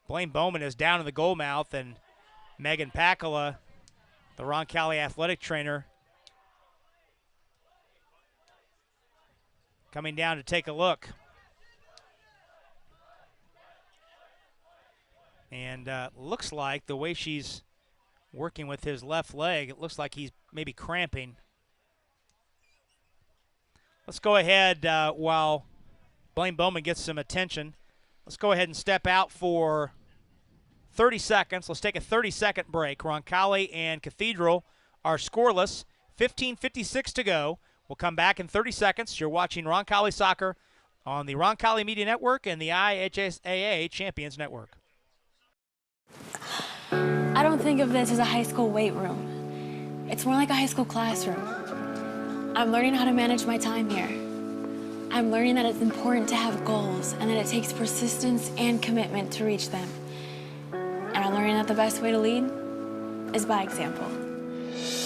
Blaine Bowman is down in the goal mouth, and Megan Pakala, the Roncalli athletic trainer, coming down to take a look. And looks like the way she's working with his left leg, it looks like he's maybe cramping. Let's go ahead while Blaine Bowman gets some attention. Let's go ahead and step out for 30 seconds. Let's take a 30-second break. Roncalli and Cathedral are scoreless. 15:56 to go. We'll come back in 30 seconds. You're watching Roncalli Soccer on the Roncalli Media Network and the IHSAA Champions Network. I don't think of this as a high school weight room. It's more like a high school classroom. I'm learning how to manage my time here. I'm learning that it's important to have goals and that it takes persistence and commitment to reach them. And I'm learning that the best way to lead is by example.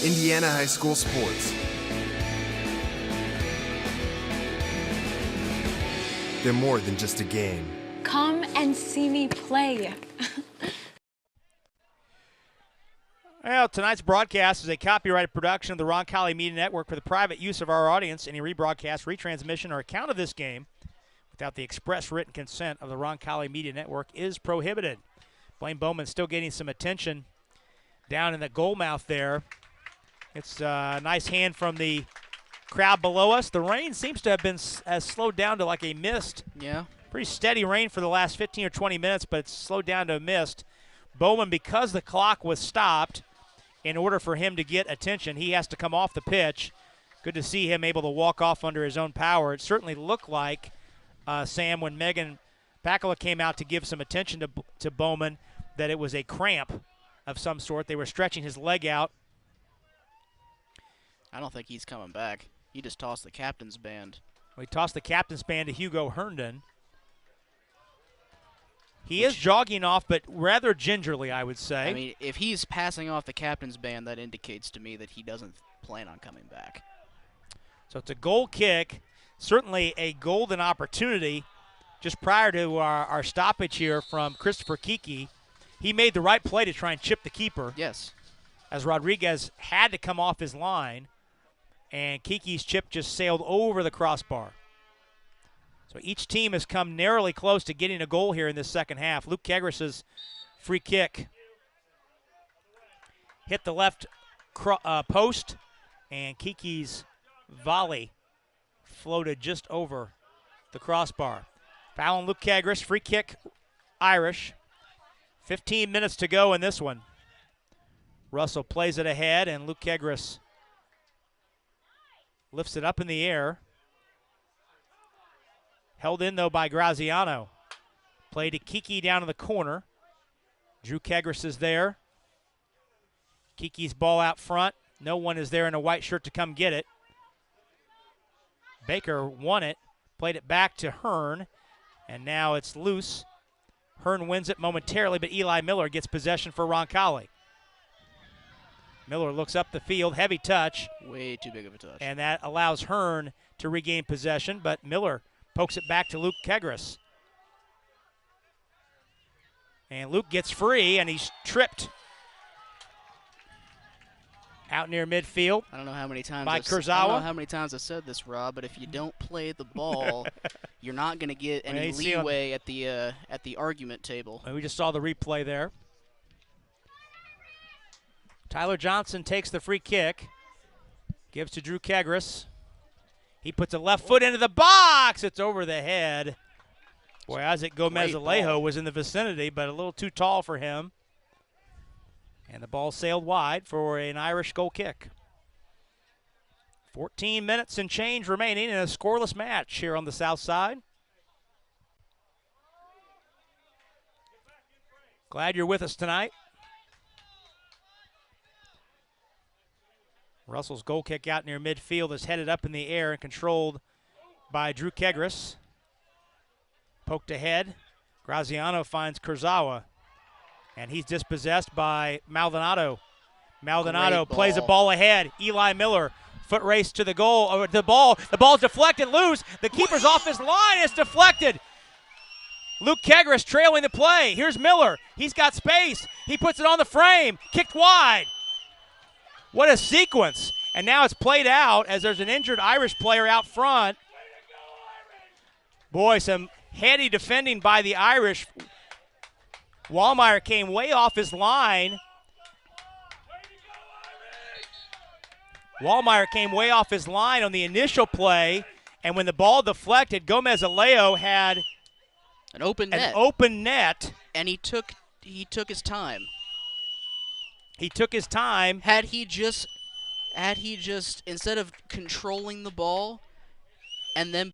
Indiana High School Sports. They're more than just a game. Come and see me play. Well, tonight's broadcast is a copyrighted production of the Roncalli Media Network for the private use of our audience. Any rebroadcast, retransmission, or account of this game without the express written consent of the Roncalli Media Network is prohibited. Blaine Bowman still getting some attention down in the goal mouth there. It's a nice hand from the crowd below us. The rain seems to have been has slowed down to like a mist. Yeah. Pretty steady rain for the last 15 or 20 minutes, but it's slowed down to a mist. Bowman, because the clock was stopped, in order for him to get attention, he has to come off the pitch. Good to see him able to walk off under his own power. It certainly looked like, Sam, when Megan Pakala came out to give some attention to Bowman, that it was a cramp of some sort. They were stretching his leg out. I don't think he's coming back. He just tossed the captain's band. We tossed the captain's band to Hugo Herndon. He is jogging off, but rather gingerly, I would say. I mean, if he's passing off the captain's band, that indicates to me that he doesn't plan on coming back. So it's a goal kick, certainly a golden opportunity. Just prior to our stoppage here from Christopher Kiki, he made the right play to try and chip the keeper. Yes. As Rodriguez had to come off his line, and Kiki's chip just sailed over the crossbar. So each team has come narrowly close to getting a goal here in this second half. Luke Kegris's free kick hit the left post, and Kiki's volley floated just over the crossbar. Foul on Luke Kegris, free kick Irish. 15 minutes to go in this one. Russell plays it ahead, and Luke Kegris lifts it up in the air. Held in, though, by Graziano. Play to Kiki down in the corner. Drew Kegris is there. Kiki's ball out front. No one is there in a white shirt to come get it. Baker won it, played it back to Hearn, and now it's loose. Hearn wins it momentarily, but Eli Miller gets possession for Roncalli. Miller looks up the field, heavy touch. Way too big of a touch. And that allows Hearn to regain possession, but Miller pokes it back to Luke Kegris. And Luke gets free, and he's tripped out near midfield. I don't know how many times by Kurzawa. Kurzawa. I don't know how many times I've said this, Rob, but if you don't play the ball, you're not going to get any leeway at the argument table. And we just saw the replay there. Tyler Johnson takes the free kick, gives to Drew Kegris. He puts a left foot into the box. It's over the head. Boy, Isaac Gomez-Alejo was in the vicinity, but a little too tall for him. And the ball sailed wide for an Irish goal kick. 14 minutes and change remaining in a scoreless match here on the south side. Glad you're with us tonight. Russell's goal kick out near midfield is headed up in the air and controlled by Drew Kegris. Poked ahead. Graziano finds Kurzawa, and he's dispossessed by Maldonado. Maldonado plays a ball ahead. Eli Miller, foot race to the goal. The ball's deflected loose. The keeper's off his line. It's deflected. Luke Kegris trailing the play. Here's Miller. He's got space. He puts it on the frame. Kicked wide. What a sequence. And now it's played out as there's an injured Irish player out front. Boy, some heady defending by the Irish. Wallmeyer came way off his line. Wallmeyer came way off his line on the initial play, and when the ball deflected, Gomez-Alejo had an open net. And he took his time. He took his time. Had he just Had he just, instead of controlling the ball and then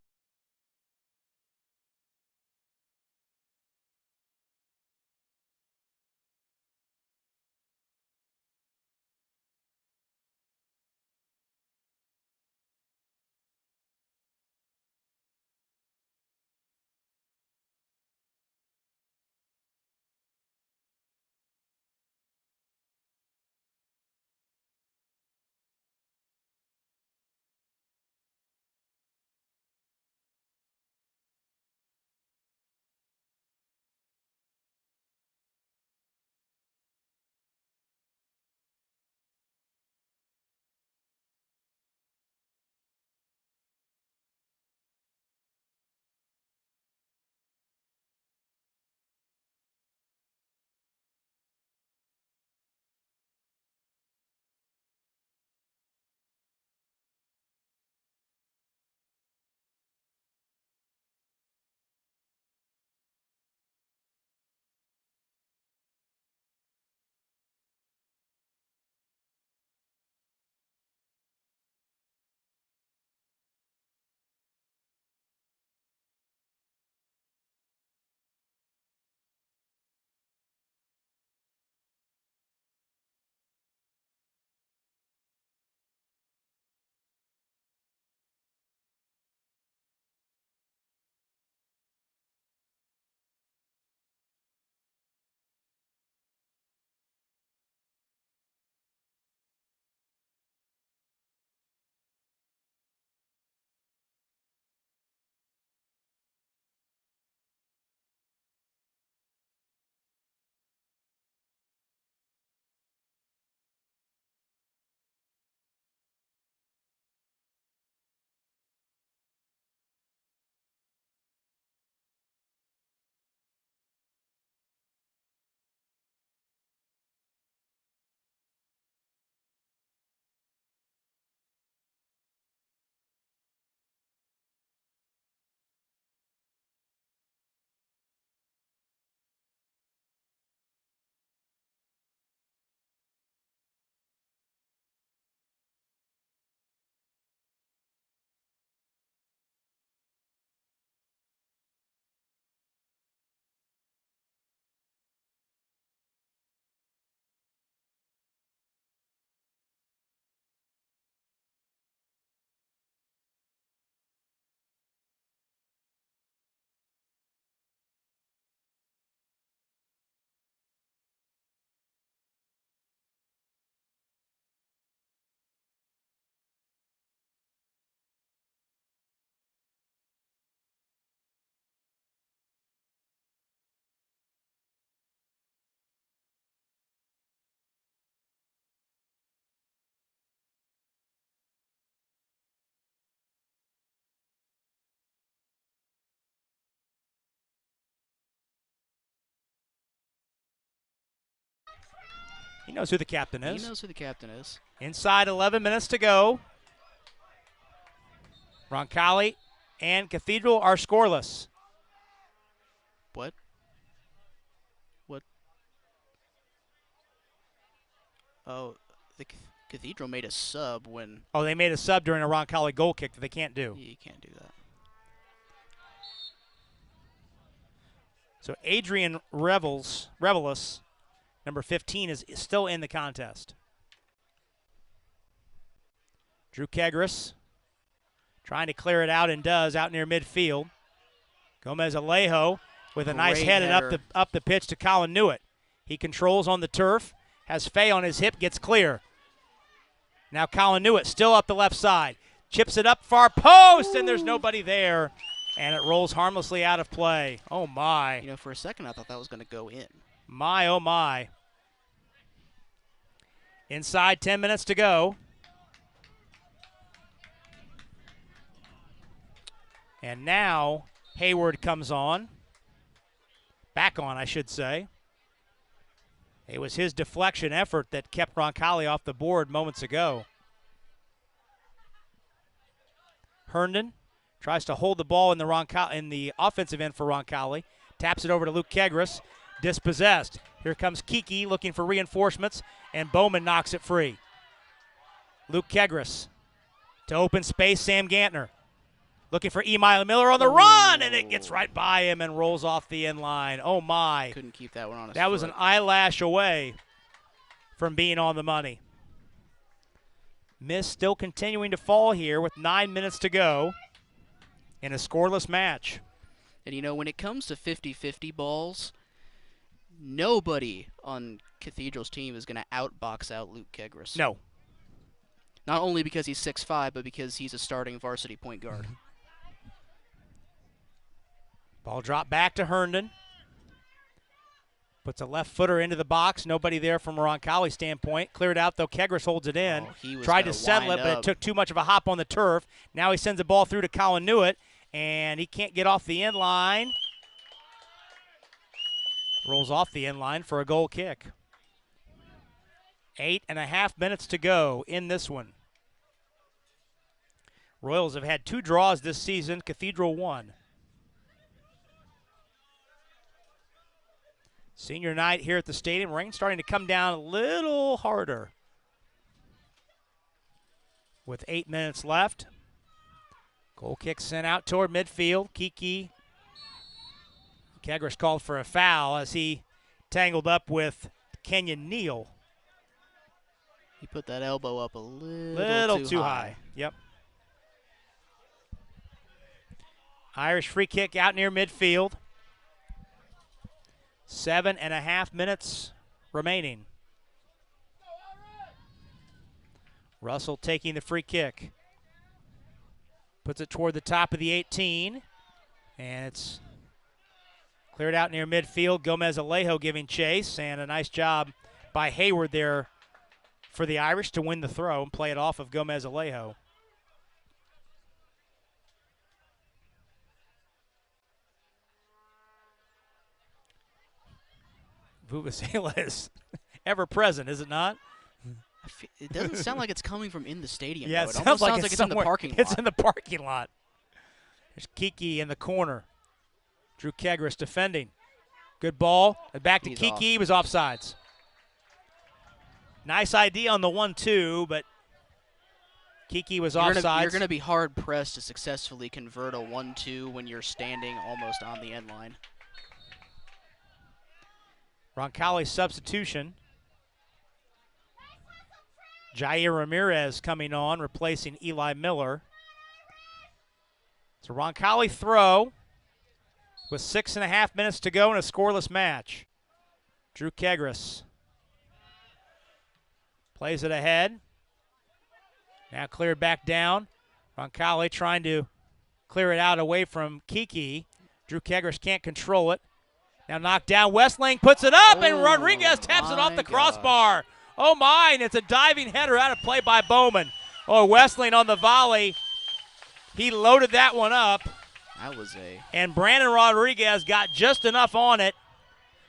He knows who the captain is. He knows who the captain is. Inside 11 minutes to go. Roncalli and Cathedral are scoreless. What? What? Oh, the Cathedral made a sub when... Oh, they made a sub during a Roncalli goal kick that they can't do. Yeah, you can't do that. So Adrian Revelis, number 15, is still in the contest. Drew Kegris trying to clear it out and does out near midfield. Gomez Alejo with a nice headed up the pitch to Colin Newitt. He controls on the turf, has Fay on his hip, gets clear. Now Colin Newitt still up the left side. Chips it up far post, and there's nobody there. And it rolls harmlessly out of play. Oh, my. You know, for a second I thought that was going to go in. My, oh, my. Inside 10 minutes to go. And now Hayward comes on. Back on, I should say. It was his deflection effort that kept Roncalli off the board moments ago. Herndon tries to hold the ball in the offensive end for Roncalli. Taps it over to Luke Kegris. Dispossessed. Here comes Kiki looking for reinforcements, and Bowman knocks it free. Luke Kegris to open space, Sam Gantner. Looking for Emile Miller on the run, and it gets right by him and rolls off the end line. Oh, my. Couldn't keep that one on his That was foot. an eyelash away from being on the money. Miss still continuing to fall here with 9 minutes to go in a scoreless match. And, you know, when it comes to 50-50 balls, nobody on Cathedral's team is going to outbox out Luke Kegris. No. Not only because he's 6'5", but because he's a starting varsity point guard. Ball dropped back to Herndon. Puts a left footer into the box. Nobody there from a Roncalli standpoint. Cleared out, though. Kegris holds it in. Tried to settle it, but it took too much of a hop on the turf. Now he sends the ball through to Colin Newitt, and he can't get off the end line. Rolls off the end line for a goal kick. 8.5 minutes to go in this one. Royals have had 2 draws this season. Cathedral 1. Senior night here at the stadium. Rain starting to come down a little harder. With 8 minutes left. Goal kick sent out toward midfield. Kiki. Kegris called for a foul as he tangled up with Kenyon Neal. He put that elbow up a Little too high. Yep. Irish free kick out near midfield. 7.5 minutes remaining. Russell taking the free kick. Puts it toward the top of the 18. And it's cleared out near midfield. Gomez Alejo giving chase. And a nice job by Hayward there for the Irish to win the throw and play it off of Gomez Alejo. Vuvuzela is ever present, is it not? It doesn't sound like it's coming from in the stadium. Yeah, though. it Almost sounds like it's in the parking lot. It's in the parking lot. There's Kiki in the corner. Drew Kegris defending. Good ball. Back to Kiki. He was offsides. Nice idea on the 1-2, but Kiki was offsides. You're going to be hard-pressed to successfully convert a 1-2 when you're standing almost on the end line. Roncalli substitution. Jair Ramirez coming on, replacing Eli Miller. It's a Roncalli throw with 6.5 minutes to go in a scoreless match. Drew Kegris plays it ahead. Now cleared back down. Roncalli trying to clear it out away from Kiki. Drew Kegris can't control it. Now knocked down. Westling puts it up, and Rodriguez taps it off the crossbar. Oh, my, and it's a diving header out of play by Bowman. Oh, Westling on the volley. He loaded that one up. That was a... And Brandon Rodriguez got just enough on it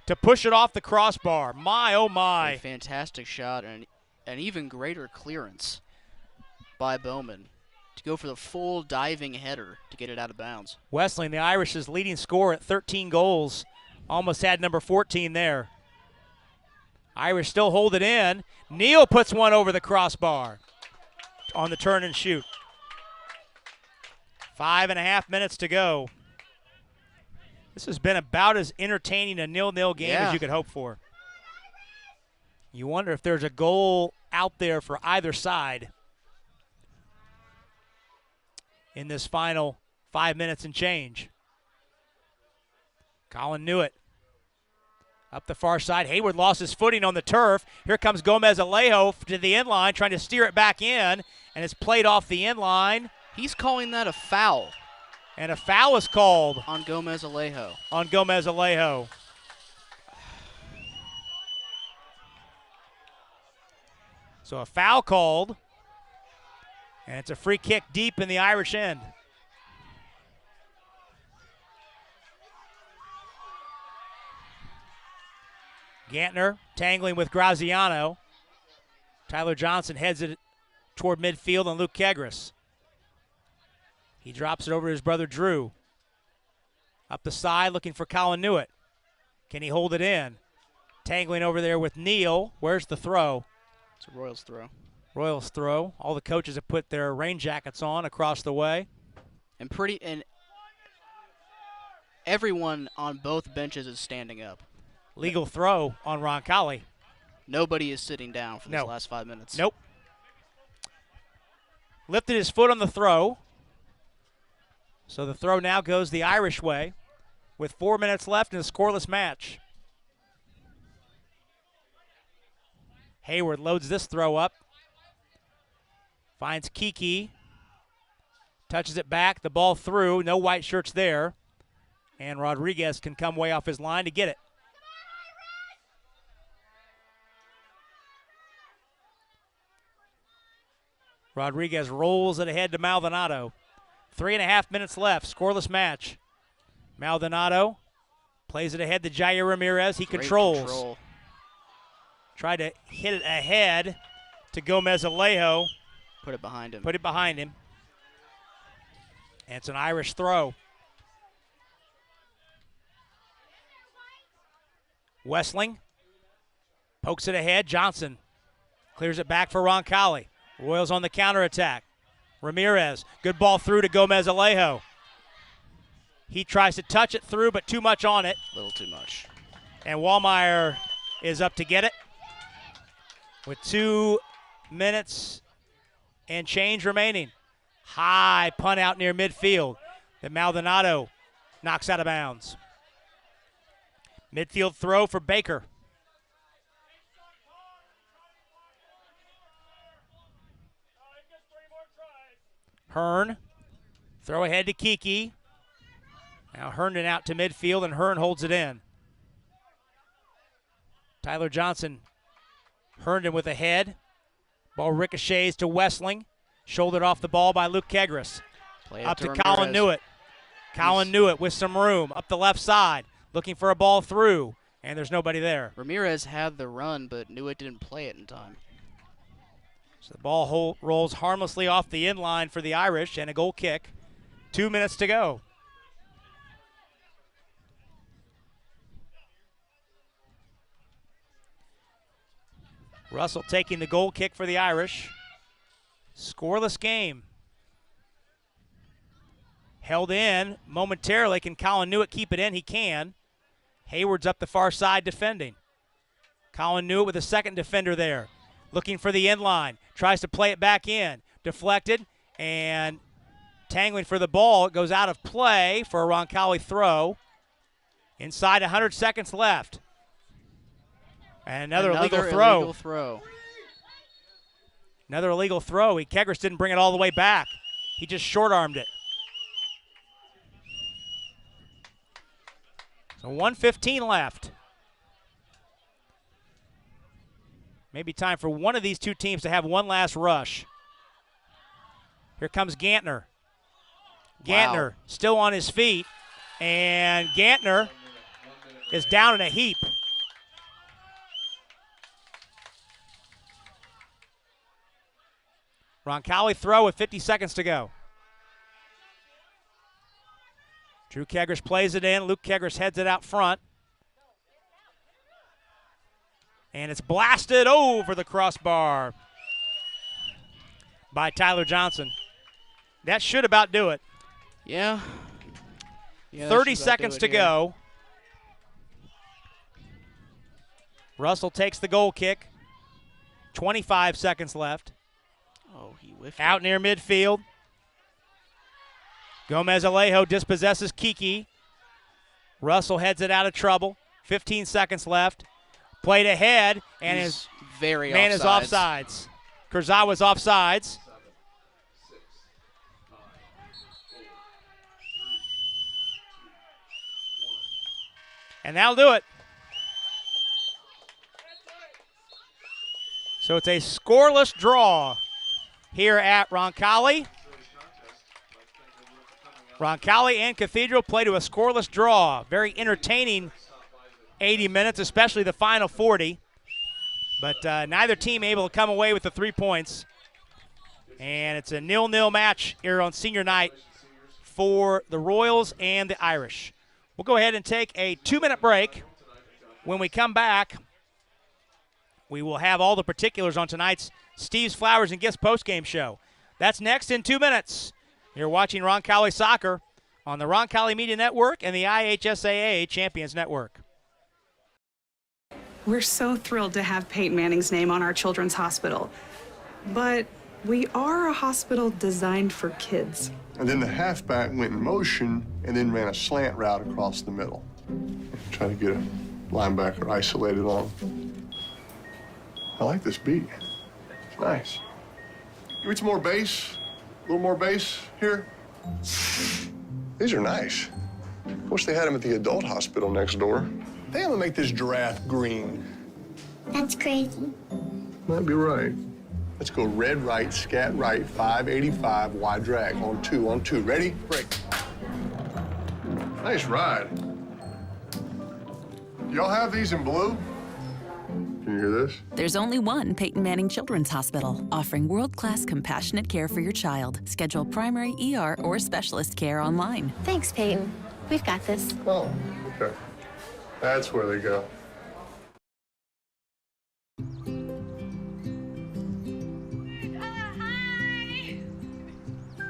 to push it off the crossbar. My, oh, my. A fantastic shot and an even greater clearance by Bowman to go for the full diving header to get it out of bounds. Westling, the Irish's leading scorer at 13 goals. Almost had number 14 there. Irish still hold it in. Neal puts one over the crossbar on the turn and shoot. 5.5 minutes to go. This has been about as entertaining a 0-0 game as you could hope for. You wonder if there's a goal out there for either side in this final 5 minutes and change. Colin Newitt up the far side. Hayward lost his footing on the turf. Here comes Gomez Alejo to the end line, trying to steer it back in, and it's played off the end line. He's calling that a foul. And a foul is called. On Gomez Alejo. On Gomez Alejo. So a foul called, and it's a free kick deep in the Irish end. Gantner tangling with Graziano. Tyler Johnson heads it toward midfield on Luke Kegris. He drops it over to his brother Drew. Up the side looking for Colin Newitt. Can he hold it in? Tangling over there with Neal. Where's the throw? It's a Royals throw. Royals throw. All the coaches have put their rain jackets on across the way. And everyone on both benches is standing up. Legal throw on Roncalli. Nobody is sitting down for these last 5 minutes. Nope. Lifted his foot on the throw. So the throw now goes the Irish way with 4 minutes left in a scoreless match. Hayward loads this throw up. Finds Kiki. Touches it back. The ball through. No white shirts there. And Rodriguez can come way off his line to get it. Rodriguez rolls it ahead to Maldonado. 3.5 minutes left. Scoreless match. Maldonado plays it ahead to Jair Ramirez. He controls. Tried to hit it ahead to Gomez Alejo. Put it behind him. Put it behind him. And it's an Irish throw. Wessling pokes it ahead. Johnson clears it back for Roncalli. Royals on the counterattack. Ramirez, good ball through to Gomez Alejo. He tries to touch it through, but too much on it. A little too much. And Wallmeyer is up to get it with 2 minutes and change remaining. High punt out near midfield that Maldonado knocks out of bounds. Midfield throw for Baker. Hearn, throw ahead to Kiki. Now Herndon out to midfield, and Hearn holds it in. Tyler Johnson, Herndon with a head. Ball ricochets to Wessling. Shouldered off the ball by Luke Kegris. Up to Colin Newitt. Colin Newitt with some room up the left side, looking for a ball through, and there's nobody there. Ramirez had the run, but Newitt didn't play it in time. So the ball rolls harmlessly off the inline for the Irish, and a goal kick. 2 minutes to go. Russell taking the goal kick for the Irish. Scoreless game. Held in momentarily. Can Colin Newitt keep it in? He can. Hayward's up the far side defending. Colin Newitt with a second defender there. Looking for the end line. Tries to play it back in. Deflected and tangling for the ball. It goes out of play for a Roncalli throw. Inside 100 seconds left. And another illegal throw. Another illegal throw. Kegris didn't bring it all the way back. He just short-armed it. So 1:15 left. Maybe time for one of these two teams to have one last rush. Here comes Gantner. Gantner still on his feet, and Gantner is down in a heap. Roncalli throw with 50 seconds to go. Drew Kegris plays it in. Luke Kegris heads it out front. And it's blasted over the crossbar by Tyler Johnson. That should about do it. Yeah 30 seconds to go. Russell takes the goal kick. 25 seconds left. Oh, he whiffed out near midfield. Gomez Alejo dispossesses Kiki. Russell heads it out of trouble. 15 seconds left. Played ahead, and his man is offsides. Kurzawa's offsides. And that'll do it. So it's a scoreless draw here at Roncalli. Roncalli and Cathedral play to a scoreless draw. Very entertaining 80 minutes, especially the final 40. But neither team able to come away with the 3 points. And it's a 0-0 match here on senior night for the Royals and the Irish. We'll go ahead and take a 2-minute break. When we come back, We will have all the particulars on tonight's Steve's Flowers and Gifts postgame show. That's next in 2 minutes. You're watching Roncalli Soccer on the Roncalli Media Network and the IHSAA Champions Network. We're so thrilled to have Peyton Manning's name on our children's hospital. But we are a hospital designed for kids. And then the halfback went in motion and then ran a slant route across the middle. Try to get a linebacker isolated on him. I like this beat. It's nice. Give me some more bass. A little more bass here. These are nice. Wish they had them at the adult hospital next door. They have to make this giraffe green. That's crazy. Might be right. Let's go red right, scat right, 585, wide drag. On two. Ready? Break. Nice ride. Y'all have these in blue? Can you hear this? There's only one Peyton Manning Children's Hospital, offering world-class compassionate care for your child. Schedule primary ER or specialist care online. Thanks, Peyton. We've got this. Oh, okay. That's where they go.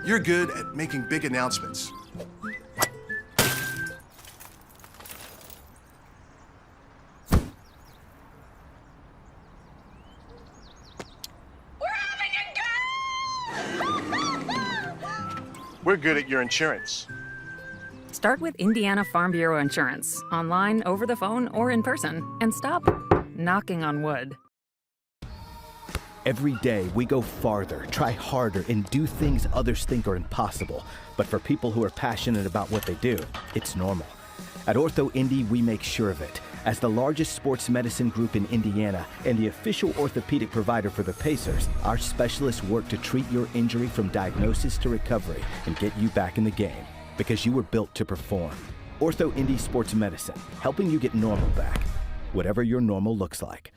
You're good at making big announcements. We're good at your insurance. Start with Indiana Farm Bureau Insurance, online, over the phone, or in person, and stop knocking on wood. Every day, we go farther, try harder, and do things others think are impossible. But for people who are passionate about what they do, it's normal. At Ortho Indy, we make sure of it. As the largest sports medicine group in Indiana and the official orthopedic provider for the Pacers, our specialists work to treat your injury from diagnosis to recovery and get you back in the game, because you were built to perform. Ortho Indy Sports Medicine, helping you get normal back, whatever your normal looks like.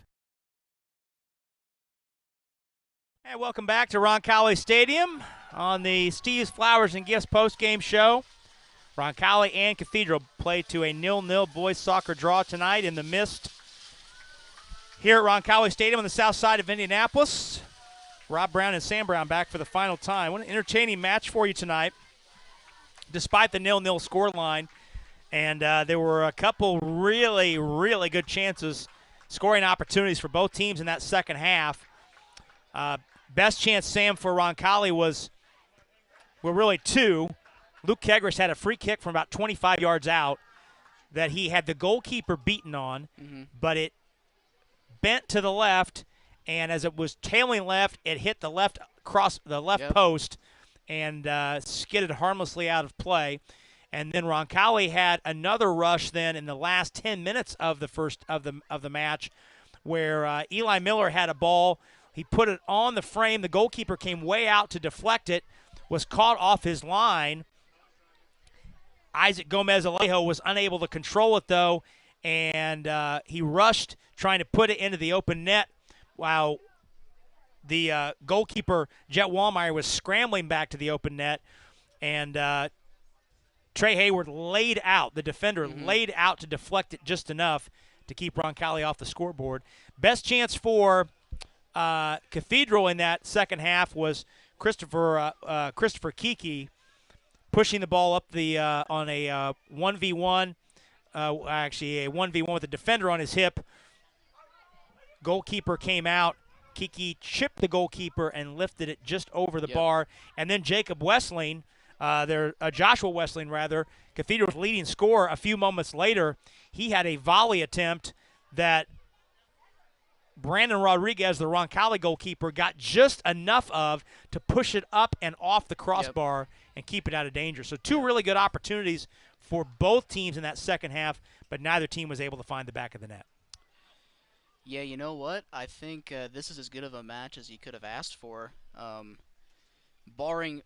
And welcome back to Roncalli Stadium on the Steve's Flowers and Gifts postgame show. Roncalli and Cathedral played to a 0-0 boys soccer draw tonight in the mist here at Roncalli Stadium on the south side of Indianapolis. Rob Brown and Sam Brown back for the final time. What an entertaining match for you tonight, despite the 0-0 scoreline. And there were a couple really, really good chances, scoring opportunities for both teams in that second half. Best chance, Sam, for Roncalli was, well, really two. Luke Kegris had a free kick from about 25 yards out that he had the goalkeeper beaten on, but it bent to the left, and as it was tailing left, it hit the left post and skidded harmlessly out of play. And then Roncalli had another rush then in the last 10 minutes of the first of the match, where Eli Miller had a ball. He put it on the frame. The goalkeeper came way out to deflect it, was caught off his line. Isaac Gomez-Alejo was unable to control it, though, and he rushed trying to put it into the open net while the goalkeeper, Jet Wallmeyer, was scrambling back to the open net. And Trey Hayward laid out, the defender laid out to deflect it just enough to keep Roncalli off the scoreboard. Best chance for Cathedral in that second half was Christopher Kiki pushing the ball up the on a 1v1, actually a 1v1 with a defender on his hip. Goalkeeper came out. Kiki chipped the goalkeeper and lifted it just over the bar. And then Jacob Wessling, Joshua Wessling rather, Cathedral's leading scorer, a few moments later, he had a volley attempt that Brandon Rodriguez, the Roncalli goalkeeper, got just enough of to push it up and off the crossbar and keep it out of danger. So two really good opportunities for both teams in that second half, but neither team was able to find the back of the net. Yeah, you know what? I think this is as good of a match as you could have asked for. Barring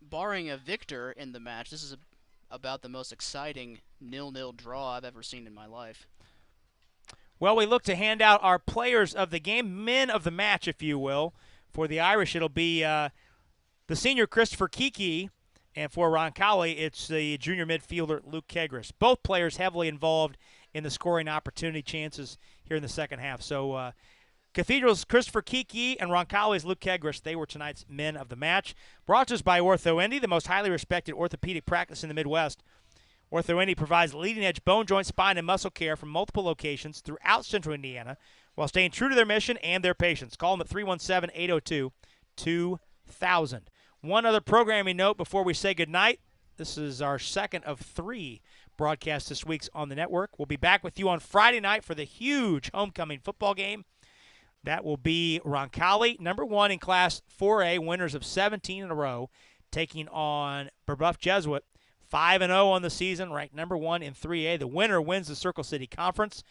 a victor in the match, this is about the most exciting 0-0 draw I've ever seen in my life. Well, we look to hand out our players of the game, men of the match, if you will. For the Irish, it'll be the senior Christopher Kiki, and for Roncalli, it's the junior midfielder Luke Kegris. Both players heavily involved in the scoring opportunity chances here in the second half. So Cathedral's Christopher Kiki and Roncalli's Luke Kegris, they were tonight's men of the match. Brought to us by Ortho Indy, the most highly respected orthopedic practice in the Midwest. Ortho Indy provides leading-edge bone, joint, spine, and muscle care from multiple locations throughout central Indiana while staying true to their mission and their patients. Call them at 317-802-2000. One other programming note before we say goodnight. This is our second of 3 broadcasts this week on the network. We'll be back with you on Friday night for the huge homecoming football game. That will be Roncalli, number 1 in Class 4A, winners of 17 in a row, taking on Brebeuf Jesuit, 5-0 on the season, ranked number 1 in 3A. The winner wins the Circle City Conference.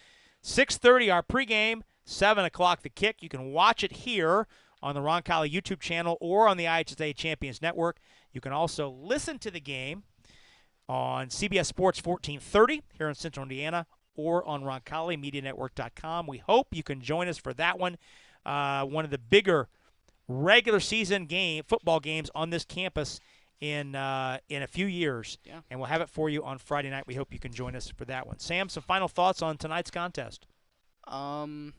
6:30 our pregame, 7 o'clock the kick. You can watch it here on the Roncalli YouTube channel or on the IHSA Champions Network. You can also listen to the game on CBS Sports 1430 here in Central Indiana or on RoncalliMediaNetwork.com. We hope you can join us for that one. One of the bigger regular season football games on this campus in a few years. Yeah. And we'll have it for you on Friday night. We hope you can join us for that one. Sam, some final thoughts on tonight's contest? No,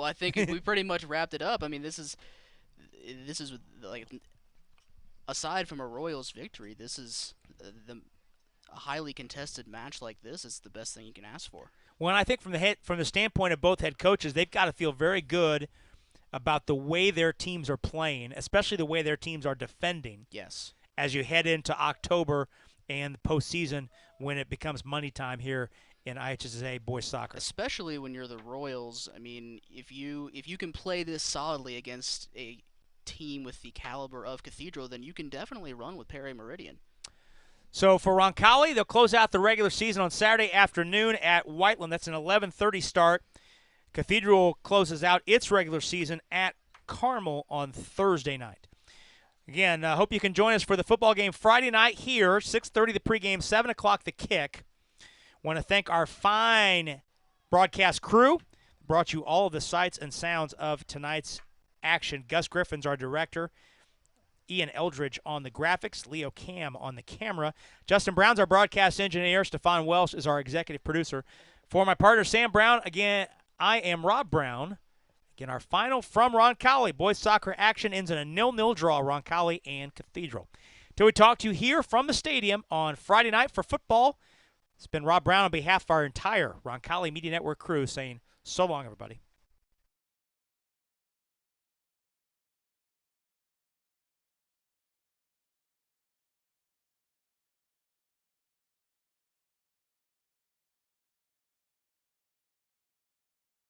I think we pretty much wrapped it up. I mean, this is like, aside from a Royals victory, this is a highly contested match like this is the best thing you can ask for. Well, I think from the standpoint of both head coaches, they've got to feel very good about the way their teams are playing, especially the way their teams are defending. Yes. As you head into October and the postseason when it becomes money time here in IHSA boys soccer. Especially when you're the Royals. I mean, if you can play this solidly against a team with the caliber of Cathedral, then you can definitely run with Perry Meridian. So for Roncalli, they'll close out the regular season on Saturday afternoon at Whiteland. That's an 11:30 start. Cathedral closes out its regular season at Carmel on Thursday night. Again, I hope you can join us for the football game Friday night here, 6:30 the pregame, 7 o'clock the kick. Want to thank our fine broadcast crew. Brought you all of the sights and sounds of tonight's action. Gus Griffin's our director. Ian Eldridge on the graphics, Leo Cam on the camera. Justin Brown's our broadcast engineer. Stefan Welsh is our executive producer. For my partner, Sam Brown, again, I am Rob Brown. Again, our final from Roncalli. Boys soccer action ends in a 0-0 draw, Roncalli and Cathedral. Till we talk to you here from the stadium on Friday night for football, it's been Rob Brown on behalf of our entire Roncalli Media Network crew saying so long, everybody.